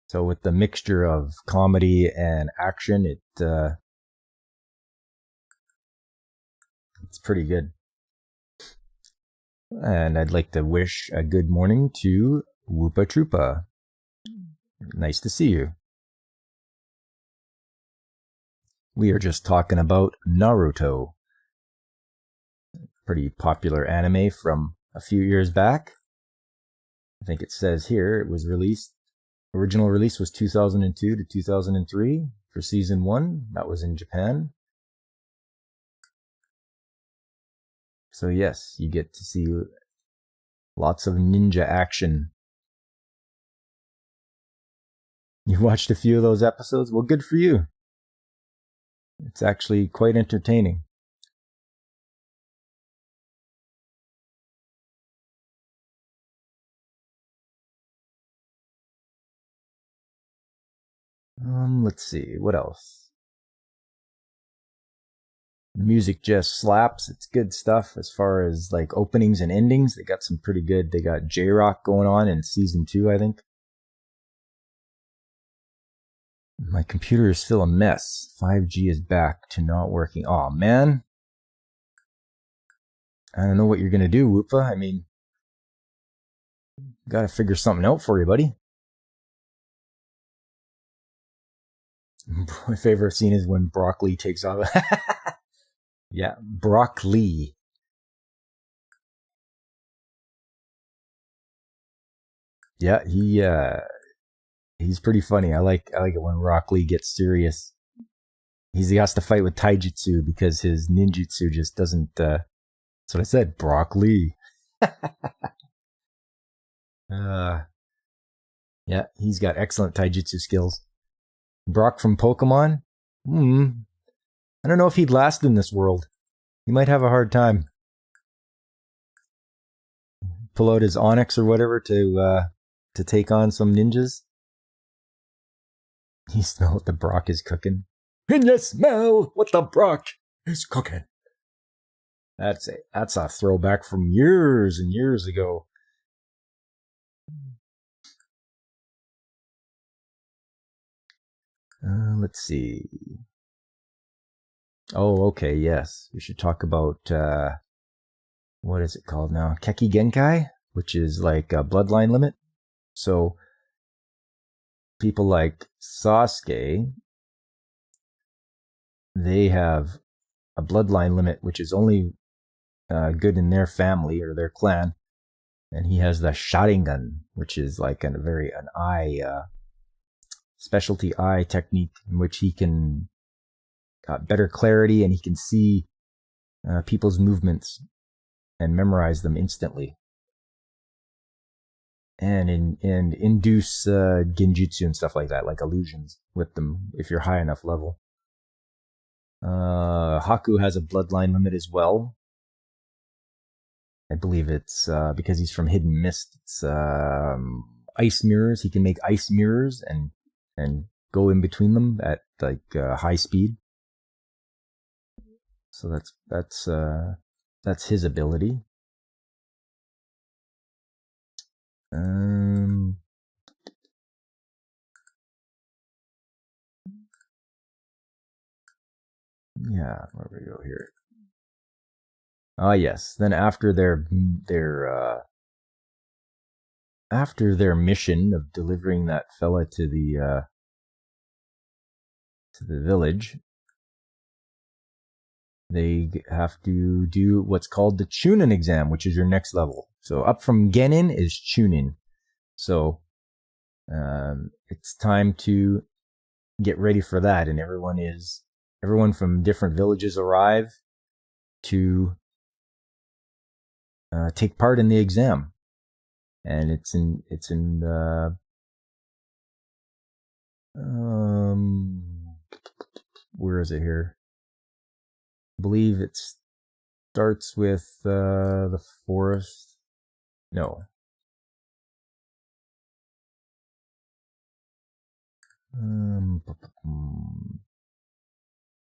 So with the mixture of comedy and action, it's pretty good. And I'd like to wish a good morning to Woopa Troopa. Nice to see you. We are just talking about Naruto. Pretty popular anime from a few years back. I think it says here it was original release was 2002 to 2003 for season 1. That was in Japan. So yes, you get to see lots of ninja action You watched a few of those episodes? Well, good for you. It's actually quite entertaining. Let's see, what else? The music just slaps. It's good stuff as far as like openings and endings. They got some pretty good. They got J-Rock going on in season 2, I think. My computer is still a mess. 5G is back to not working. Aw, man. I don't know what you're gonna do, Whoopa. I mean, gotta figure something out for you, buddy. My favorite scene is when Broccoli takes off. Yeah, Broccoli. Yeah, he's pretty funny. I like it when Rock Lee gets serious. He has to fight with taijutsu because his ninjutsu just doesn't. That's what I said, Brock Lee. Yeah, he's got excellent taijutsu skills. Brock from Pokemon. I don't know if he'd last in this world. He might have a hard time. Pull out his Onyx or whatever to take on some ninjas. You smell what the Brock is cooking. Can you smell what the Brock is cooking? That's a throwback from years and years ago. Let's see. Oh, okay, yes. We should talk about, what is it called now? Keki Genkai, which is like a bloodline limit. So, people like Sasuke, they have a bloodline limit, which is only good in their family or their clan. And he has the Sharingan, which is like an eye, specialty eye technique in which he can got better clarity and he can see people's movements and memorize them instantly. And induce genjutsu and stuff like that, like illusions with them if you're high enough level. Haku has a bloodline limit as well. I believe it's because he's from Hidden Mist. It's ice mirrors. He can make ice mirrors and go in between them at like high speed. So that's his ability. Yeah, where we go here. Yes. Then after their mission of delivering that fella to the village, they have to do what's called the Chunin exam, which is your next level. So up from Genin is Chunin. So it's time to get ready for that, and everyone from different villages arrive to take part in the exam, and it's in where is it here? I believe it starts with the forest. No.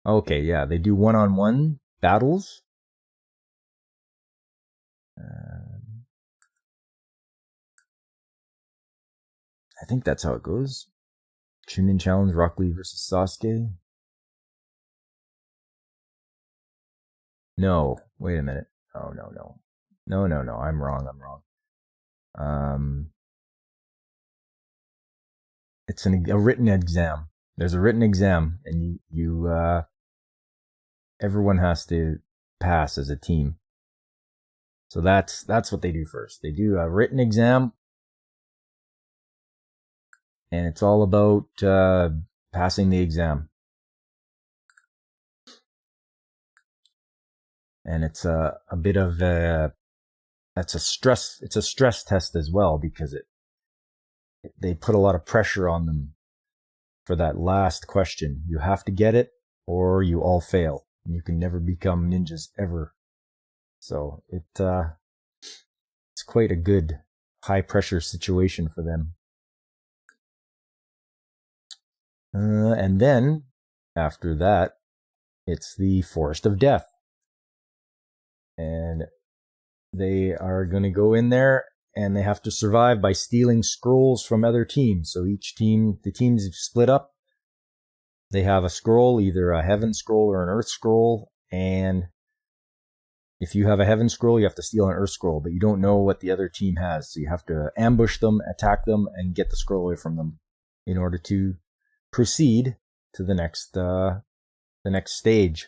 Okay, yeah, they do one-on-one battles. I think that's how it goes. Chunin Challenge, Rock Lee versus Sasuke. No, wait a minute. Oh, no. I'm wrong. It's a written exam. There's a written exam, and you everyone has to pass as a team. So that's what they do first. They do a written exam, and it's all about passing the exam. And it's a bit of it's a stress test as well, because they put a lot of pressure on them for that last question. You have to get it or you all fail. You can never become ninjas ever. So it's quite a good high pressure situation for them. And then after that, it's the Forest of Death. And they are going to go in there and they have to survive by stealing scrolls from other teams. So each team, the teams split up. They have a scroll, either a heaven scroll or an earth scroll. And if you have a heaven scroll, you have to steal an earth scroll, but you don't know what the other team has. So you have to ambush them, attack them, and get the scroll away from them in order to proceed to the next stage.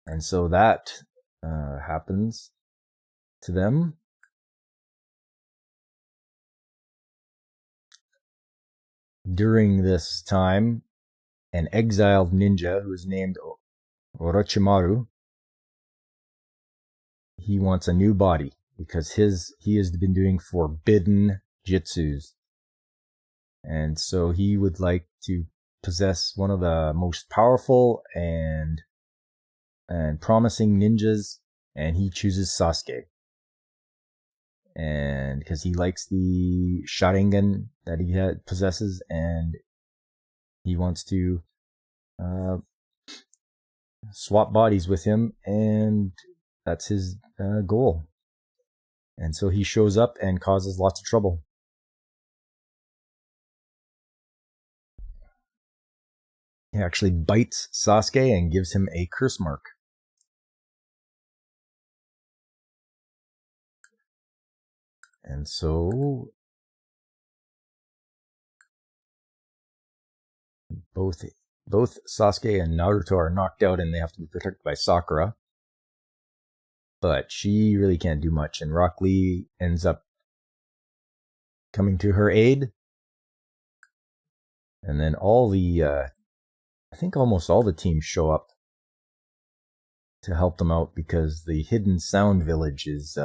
And so that happens to them. During this time, an exiled ninja who is named Orochimaru, he wants a new body because he has been doing forbidden jutsus. And so he would like to possess one of the most powerful and promising ninjas, and he chooses Sasuke. And because he likes the Sharingan that he possesses, and he wants to swap bodies with him, and that's his goal. And so he shows up and causes lots of trouble. He actually bites Sasuke and gives him a curse mark. And so both Sasuke and Naruto are knocked out and they have to be protected by Sakura. But she really can't do much, and Rock Lee ends up coming to her aid. And then I think almost all the teams show up to help them out because the Hidden Sound Village is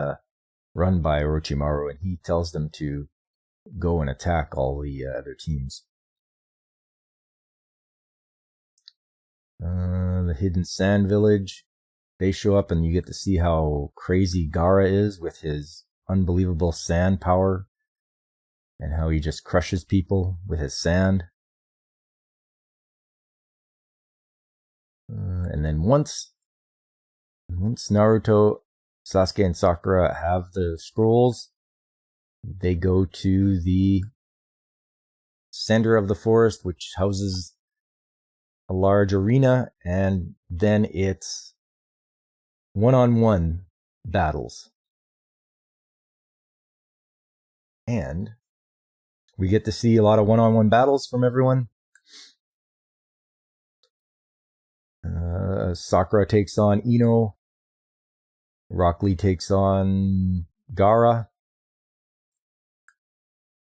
run by Orochimaru, and he tells them to go and attack all the other teams. The Hidden Sand Village, they show up and you get to see how crazy Gaara is with his unbelievable sand power and how he just crushes people with his sand. And then once Naruto, Sasuke, and Sakura have the scrolls, they go to the center of the forest, which houses a large arena, and then it's one-on-one battles. And we get to see a lot of one-on-one battles from everyone. Sakura takes on Ino. Rock Lee takes on Gaara.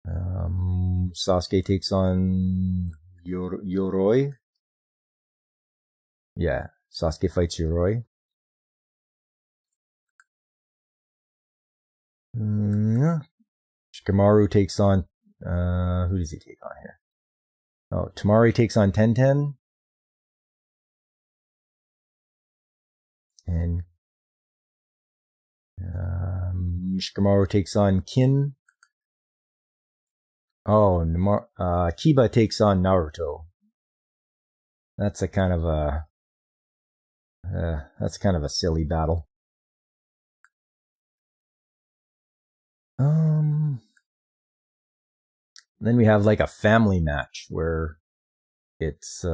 Sasuke takes on Yoroi. Yeah, Sasuke fights Yoroi. Shikamaru takes on... who does he take on here? Oh, Tamari takes on Tenten. And Shikamaru takes on Kin. Oh, Kiba takes on Naruto. That's a kind of a silly battle. Then we have like a family match where it's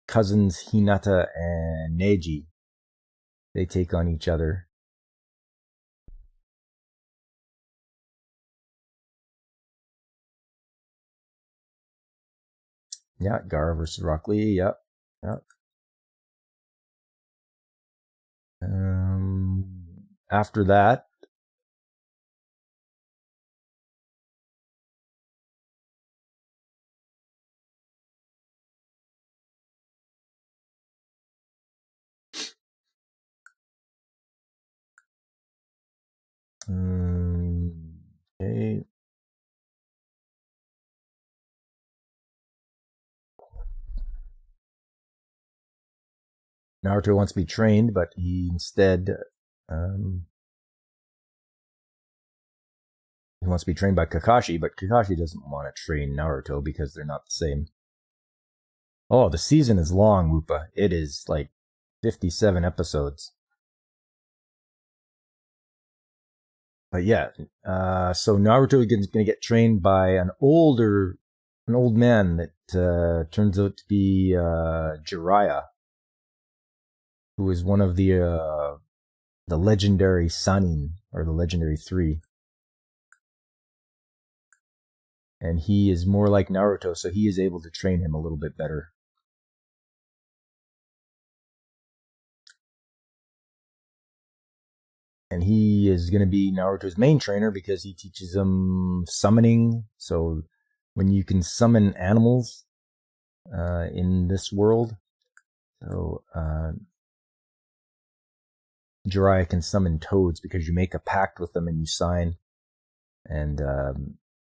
cousins Hinata and Neji. They take on each other. Yeah, Gaara versus Rock Lee. Yep. After that, okay. Naruto wants to be trained, but he instead he wants to be trained by Kakashi, but Kakashi doesn't want to train Naruto because they're not the same. Oh, the season is long, Woopa. It is like 57 episodes. But yeah, so Naruto is going to get trained by an old man that turns out to be Jiraiya, who is one of the legendary Sanin, or the legendary 3. And he is more like Naruto, so he is able to train him a little bit better. And he is going to be Naruto's main trainer because he teaches him summoning. So when you can summon animals in this world, so Jiraiya can summon toads because you make a pact with them and you sign. And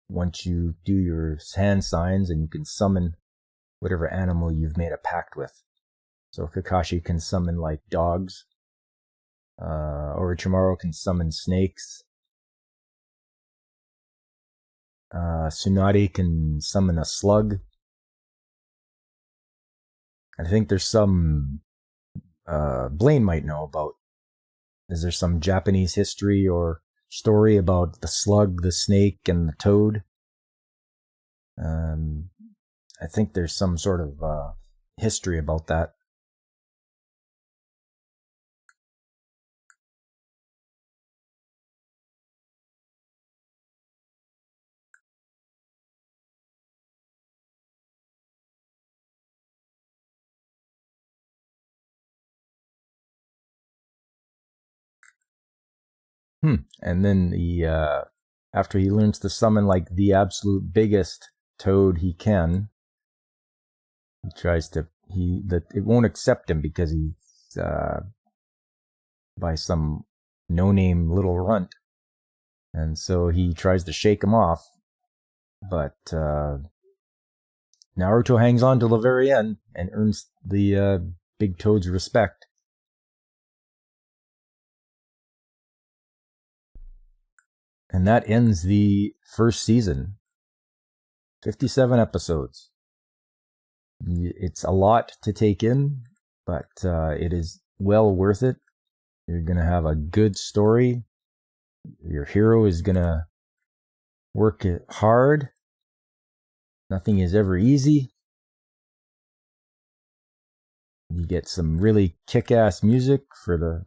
once you do your hand signs, and you can summon whatever animal you've made a pact with. So Kakashi can summon like dogs. Orochimaru can summon snakes. Tsunade can summon a slug. I think there's some Blaine might know about. Is there some Japanese history or story about the slug, the snake, and the toad? I think there's some sort of history about that. And then after he learns to summon like the absolute biggest toad he can, he tries to it won't accept him because he's by some no-name little runt, and so he tries to shake him off. But Naruto hangs on till the very end and earns the big toad's respect. And that ends the first season. 57 episodes. It's a lot to take in, but it is well worth it. You're going to have a good story. Your hero is going to work it hard. Nothing is ever easy. You get some really kick-ass music for the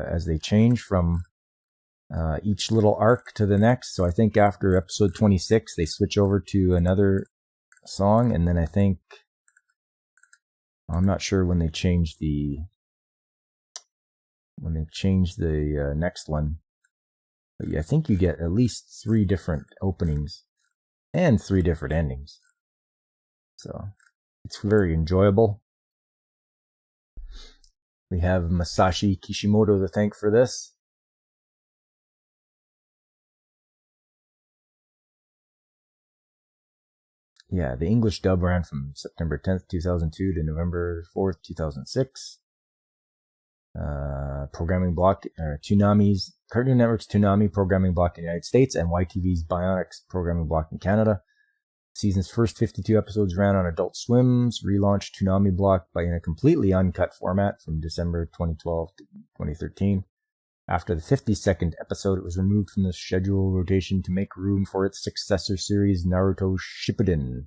as they change from each little arc to the next. So I think after episode 26, they switch over to another song, and then I think, I'm not sure when they change the next one, but yeah, I think you get at least 3 different openings and 3 different endings. So it's very enjoyable. We have Masashi Kishimoto to thank for this. Yeah, the English dub ran from September 10th, 2002 to November 4th, 2006. Programming block, Toonami's, Cartoon Network's Toonami programming block in the United States, and YTV's Bionics programming block in Canada. Season's first 52 episodes ran on Adult Swim's relaunched Toonami block in a completely uncut format from December 2012 to 2013. After the 52nd episode, it was removed from the schedule rotation to make room for its successor series, Naruto Shippuden.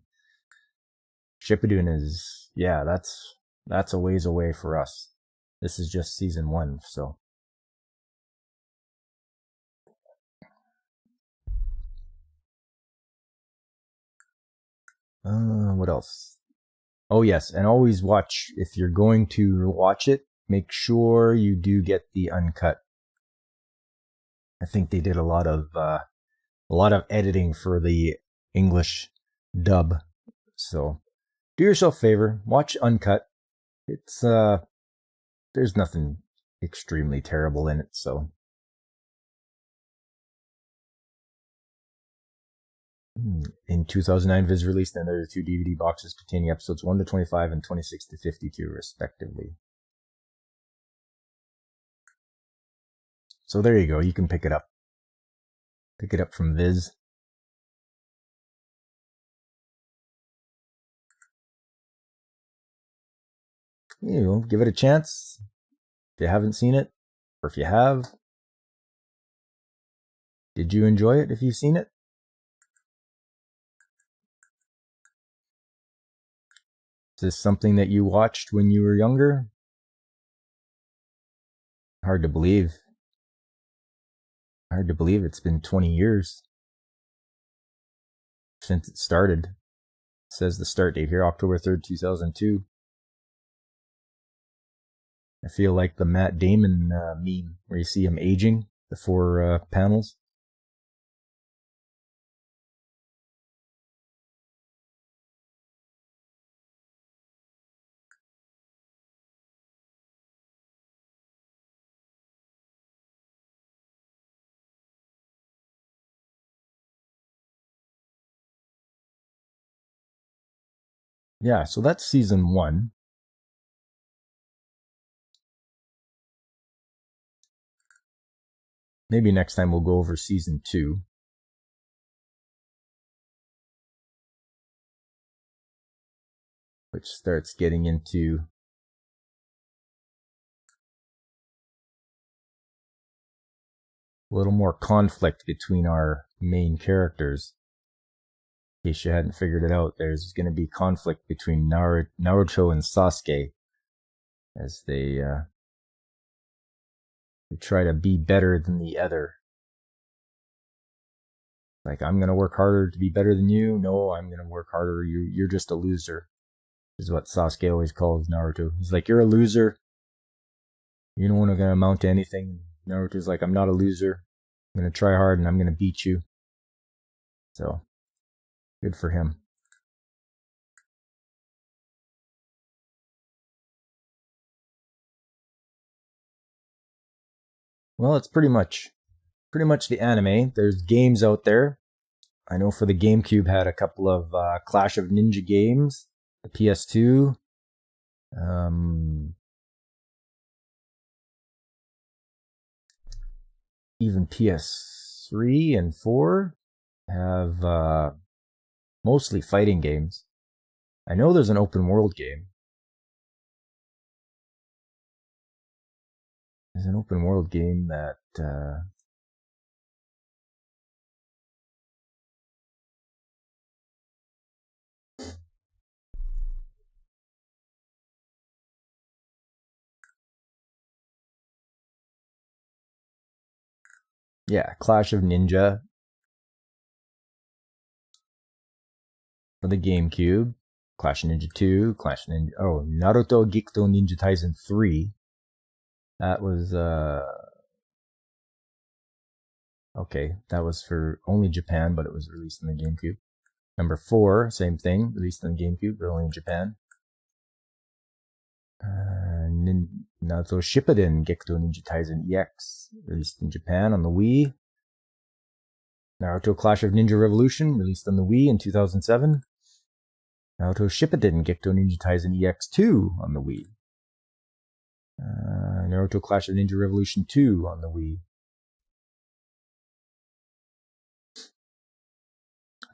Shippuden is, yeah, that's a ways away for us. This is just season 1, so. What else? Oh yes, and always watch, if you're going to watch it, make sure you do get the uncut. I think they did a lot of editing for the English dub. So do yourself a favor, watch uncut. It's there's nothing extremely terrible in it, so. In 2009, Viz released another 2 DVD boxes containing episodes 1 to 25 and 26 to 52, respectively. So there you go. You can pick it up. Pick it up from Viz. You know, give it a chance if you haven't seen it, or if you have. Did you enjoy it if you've seen it? Is this something that you watched when you were younger? Hard to believe. Hard to believe it's been 20 years since it started. It says the start date here, October 3rd, 2002. I feel like the Matt Damon meme where you see him aging, the 4 panels. Yeah, so that's season 1. Maybe next time we'll go over season 2. Which starts getting into a little more conflict between our main characters. In case you hadn't figured it out, there's going to be conflict between Naruto and Sasuke as they try to be better than the other. Like, I'm going to work harder to be better than you. No, I'm going to work harder. You're just a loser, is what Sasuke always calls Naruto. He's like, you're a loser. You don't want to amount to anything. Naruto's like, I'm not a loser. I'm going to try hard and I'm going to beat you. So, good for him. Well, it's pretty much the anime. There's games out there. I know for the GameCube had a couple of Clash of Ninja games. The PS2. Even PS3 and 4 have mostly fighting games. I know there's an open world game. There's an open world game that yeah, Clash of Ninja for the GameCube, Clash of Ninja 2, Naruto Gikto Ninja Taisen 3. That was okay, that was for only Japan, but it was released in the GameCube. Number 4, same thing, released in the GameCube, but only in Japan. Naruto Shippuden Gikto Ninja Taisen EX, released in Japan on the Wii. Naruto Clash of Ninja Revolution, released on the Wii in 2007. Naruto Shippuden Gikto Ninja Taisen EX2 on the Wii. Naruto Clash of Ninja Revolution 2 on the Wii.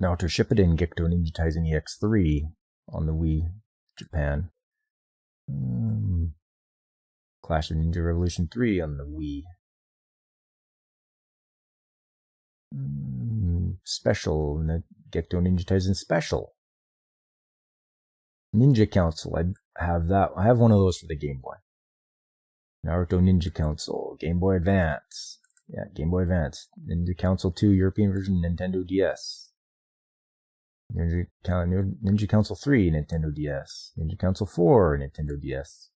Naruto Shippuden Gikto Ninja Taisen EX3 on the Wii, Japan. Clash of Ninja Revolution 3 on the Wii. Special, Gikto Ninja Taisen Special. Ninja Council, I have that. I have one of those for the Game Boy. Naruto Ninja Council, Game Boy Advance. Yeah, Game Boy Advance. Ninja Council 2, European version, Nintendo DS. Ninja Council 3, Nintendo DS. Ninja Council 4, Nintendo DS.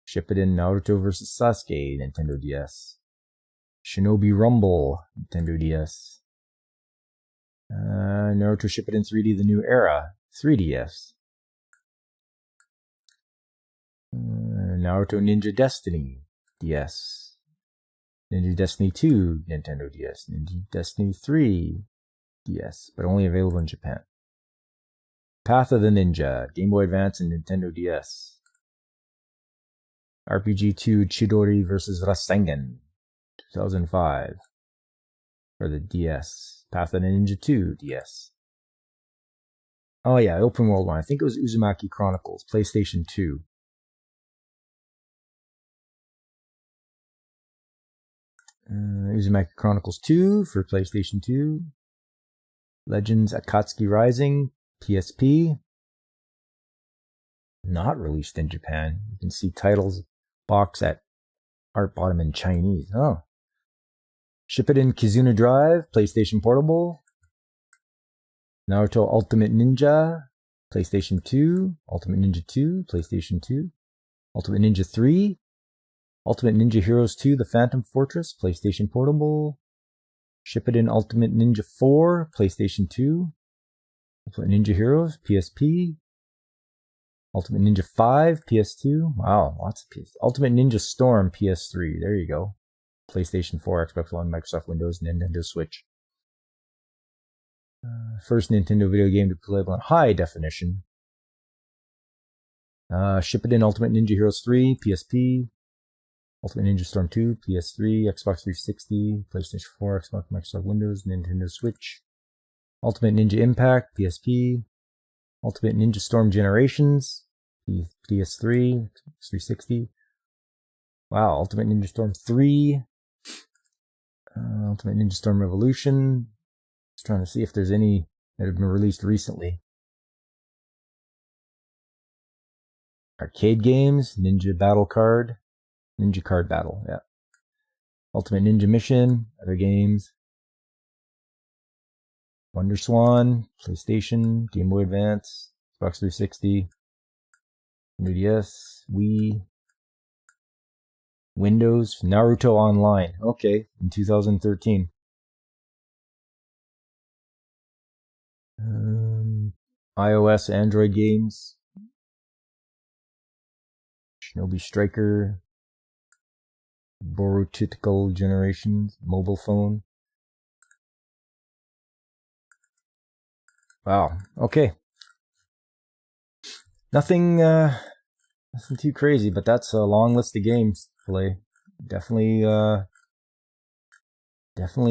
Shippuden Naruto vs. Sasuke, Nintendo DS. Shinobi Rumble, Nintendo DS. Naruto Shippuden 3D The New Era, 3DS. Naruto Ninja Destiny, DS. Ninja Destiny 2, Nintendo DS. Ninja Destiny 3, DS, but only available in Japan. Path of the Ninja, Game Boy Advance and Nintendo DS. RPG 2 Chidori vs. Rasengan, 2005 for the DS. Path of the Ninja 2 DS. Oh yeah, open world one. I think it was Uzumaki Chronicles, PlayStation 2. Uzumaki Chronicles 2 for PlayStation 2. Legends Akatsuki Rising, PSP. Not released in Japan. You can see titles box at art bottom in Chinese. Oh. Shippuden Kizuna Drive, PlayStation Portable. Naruto Ultimate Ninja, PlayStation 2. Ultimate Ninja 2, PlayStation 2. Ultimate Ninja 3. Ultimate Ninja Heroes 2, The Phantom Fortress, PlayStation Portable. Shippuden Ultimate Ninja 4, PlayStation 2. Ultimate Ninja Heroes, PSP. Ultimate Ninja 5, PS2. Wow, lots of PS. Ultimate Ninja Storm, PS3. There you go. PlayStation 4, Xbox One, Microsoft Windows, Nintendo Switch. First Nintendo video game to be playable in high definition. Shippuden Ultimate Ninja Heroes 3, PSP. Ultimate Ninja Storm 2, PS3, Xbox 360, PlayStation 4, Xbox, Microsoft Windows, Nintendo Switch. Ultimate Ninja Impact, PSP. Ultimate Ninja Storm Generations, PS3, 360. Wow, Ultimate Ninja Storm 3. Ultimate Ninja Storm Revolution. Just trying to see if there's any that have been released recently. Arcade games, Ninja Battle Card. Ninja Card Battle, yeah. Ultimate Ninja Mission, other games. Wonder Swan, PlayStation, Game Boy Advance, Xbox 360, NDS, Wii, Windows, Naruto Online. Okay, in 2013. iOS, Android games. Shinobi Striker. Borutical Generations, mobile phone. Wow, okay. Nothing too crazy, but that's a long list of games to play. Definitely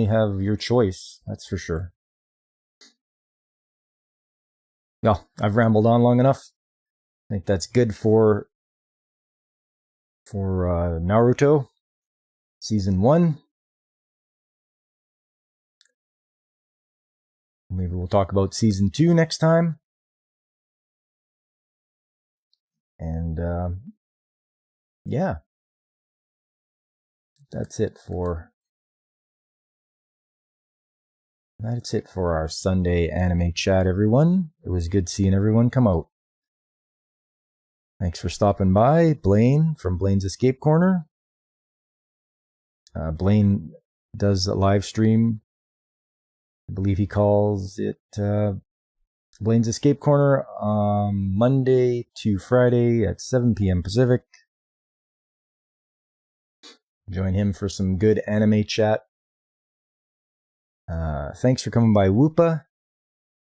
have your choice, that's for sure. Well, I've rambled on long enough. I think that's good for Naruto Season 1. Maybe we'll talk about Season 2 next time. And yeah, that's it for our Sunday anime chat, everyone. It was good seeing everyone come out. Thanks for stopping by, Blaine from Blaine's Escape Corner. Blaine does a live stream. I believe he calls it Blaine's Escape Corner Monday to Friday at 7 p.m. Pacific. Join him for some good anime chat. Thanks for coming by Whoopa.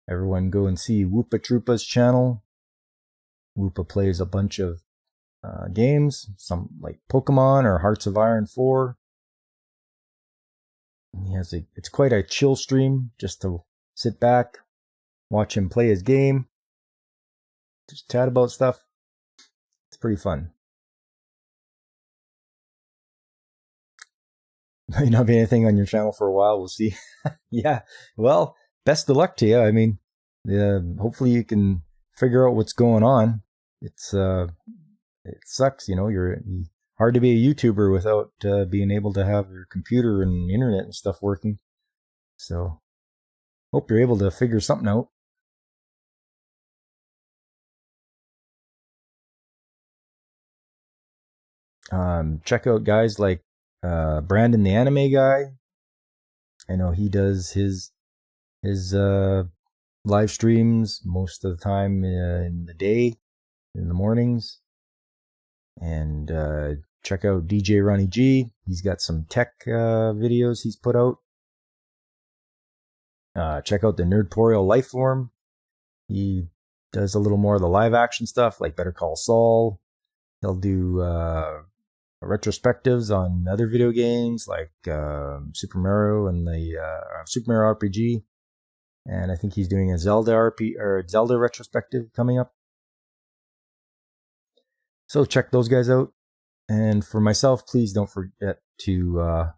Everyone go and see Whoopa Troopa's channel. Whoopa plays a bunch of games, some like Pokemon or Hearts of Iron 4. It's quite a chill stream, just to sit back, watch him play his game, just chat about stuff. It's pretty fun. Might not be anything on your channel for a while, we'll see. Yeah, well, best of luck to you. I mean, hopefully you can figure out what's going on. It sucks, you're hard to be a YouTuber without being able to have your computer and internet and stuff working. So, hope you're able to figure something out. Check out guys like Brandon the Anime Guy. I know he does his live streams most of the time in the day, in the mornings. And check out DJ Ronnie G. He's got some tech videos he's put out. Check out the Nerdtorial Lifeform. He does a little more of the live action stuff, like Better Call Saul. He'll do retrospectives on other video games like Super Mario and the Super Mario RPG, and I think he's doing a Zelda retrospective coming up. So check those guys out. And for myself, please don't forget to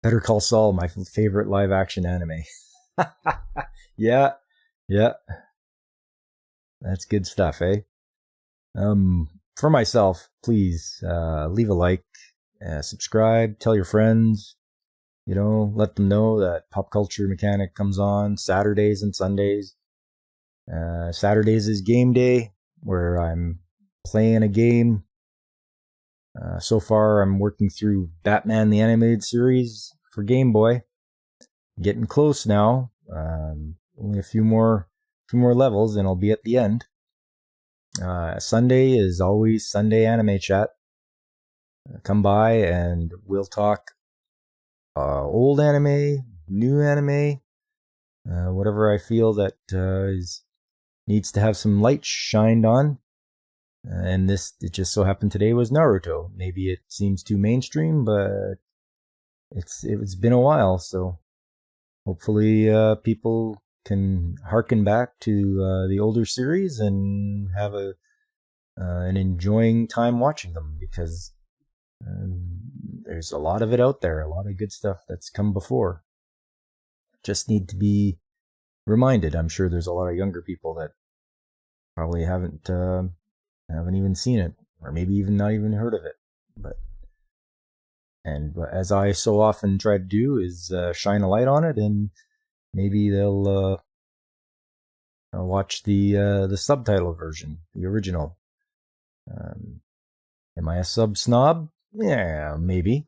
Better Call Saul, my favorite live action anime. Yeah. That's good stuff, eh? For myself, please leave a like, subscribe, tell your friends, let them know that Popculture Mechanic comes on Saturdays and Sundays. Saturdays is game day, where I'm playing a game. So far, I'm working through Batman the Animated Series for Game Boy. Getting close now. Only a few more levels, and I'll be at the end. Sunday is always Sunday Anime Chat. Come by and we'll talk old anime, new anime, whatever I feel that needs to have some light shined on. And it just so happened today was Naruto. Maybe it seems too mainstream, but it's been a while, so hopefully people can harken back to the older series and have an enjoying time watching them, because there's a lot of it out there, a lot of good stuff that's come before. Just need to be reminded. I'm sure there's a lot of younger people that probably haven't even seen it, or maybe even not even heard of it. But as I so often try to do, is shine a light on it, and maybe they'll watch the subtitle version, the original. Am I a sub snob? Yeah, maybe.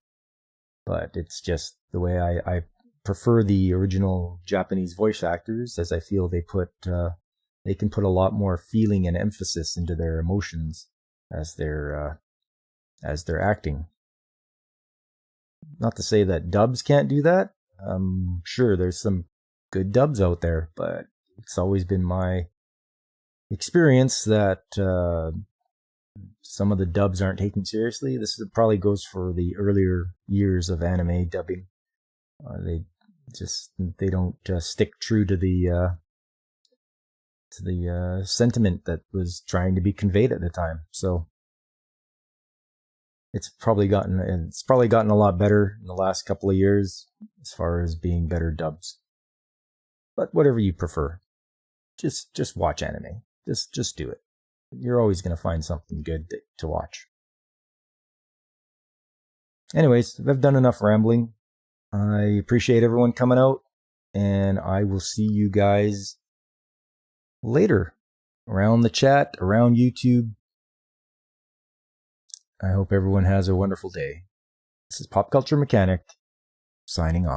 But it's just the way I prefer the original Japanese voice actors, as I feel they can put a lot more feeling and emphasis into their emotions as they're acting. Not to say that dubs can't do that. I'm sure there's some good dubs out there, but it's always been my experience that some of the dubs aren't taken seriously. This probably goes for the earlier years of anime dubbing. They don't stick true to the sentiment that was trying to be conveyed at the time. So it's probably gotten a lot better in the last couple of years as far as being better dubs. But whatever you prefer, just watch anime. Just do it. You're always going to find something good to watch. Anyways, I've done enough rambling. I appreciate everyone coming out, and I will see you guys later around the chat, around YouTube. I hope everyone has a wonderful day. This is Popculture Mechanic, signing off.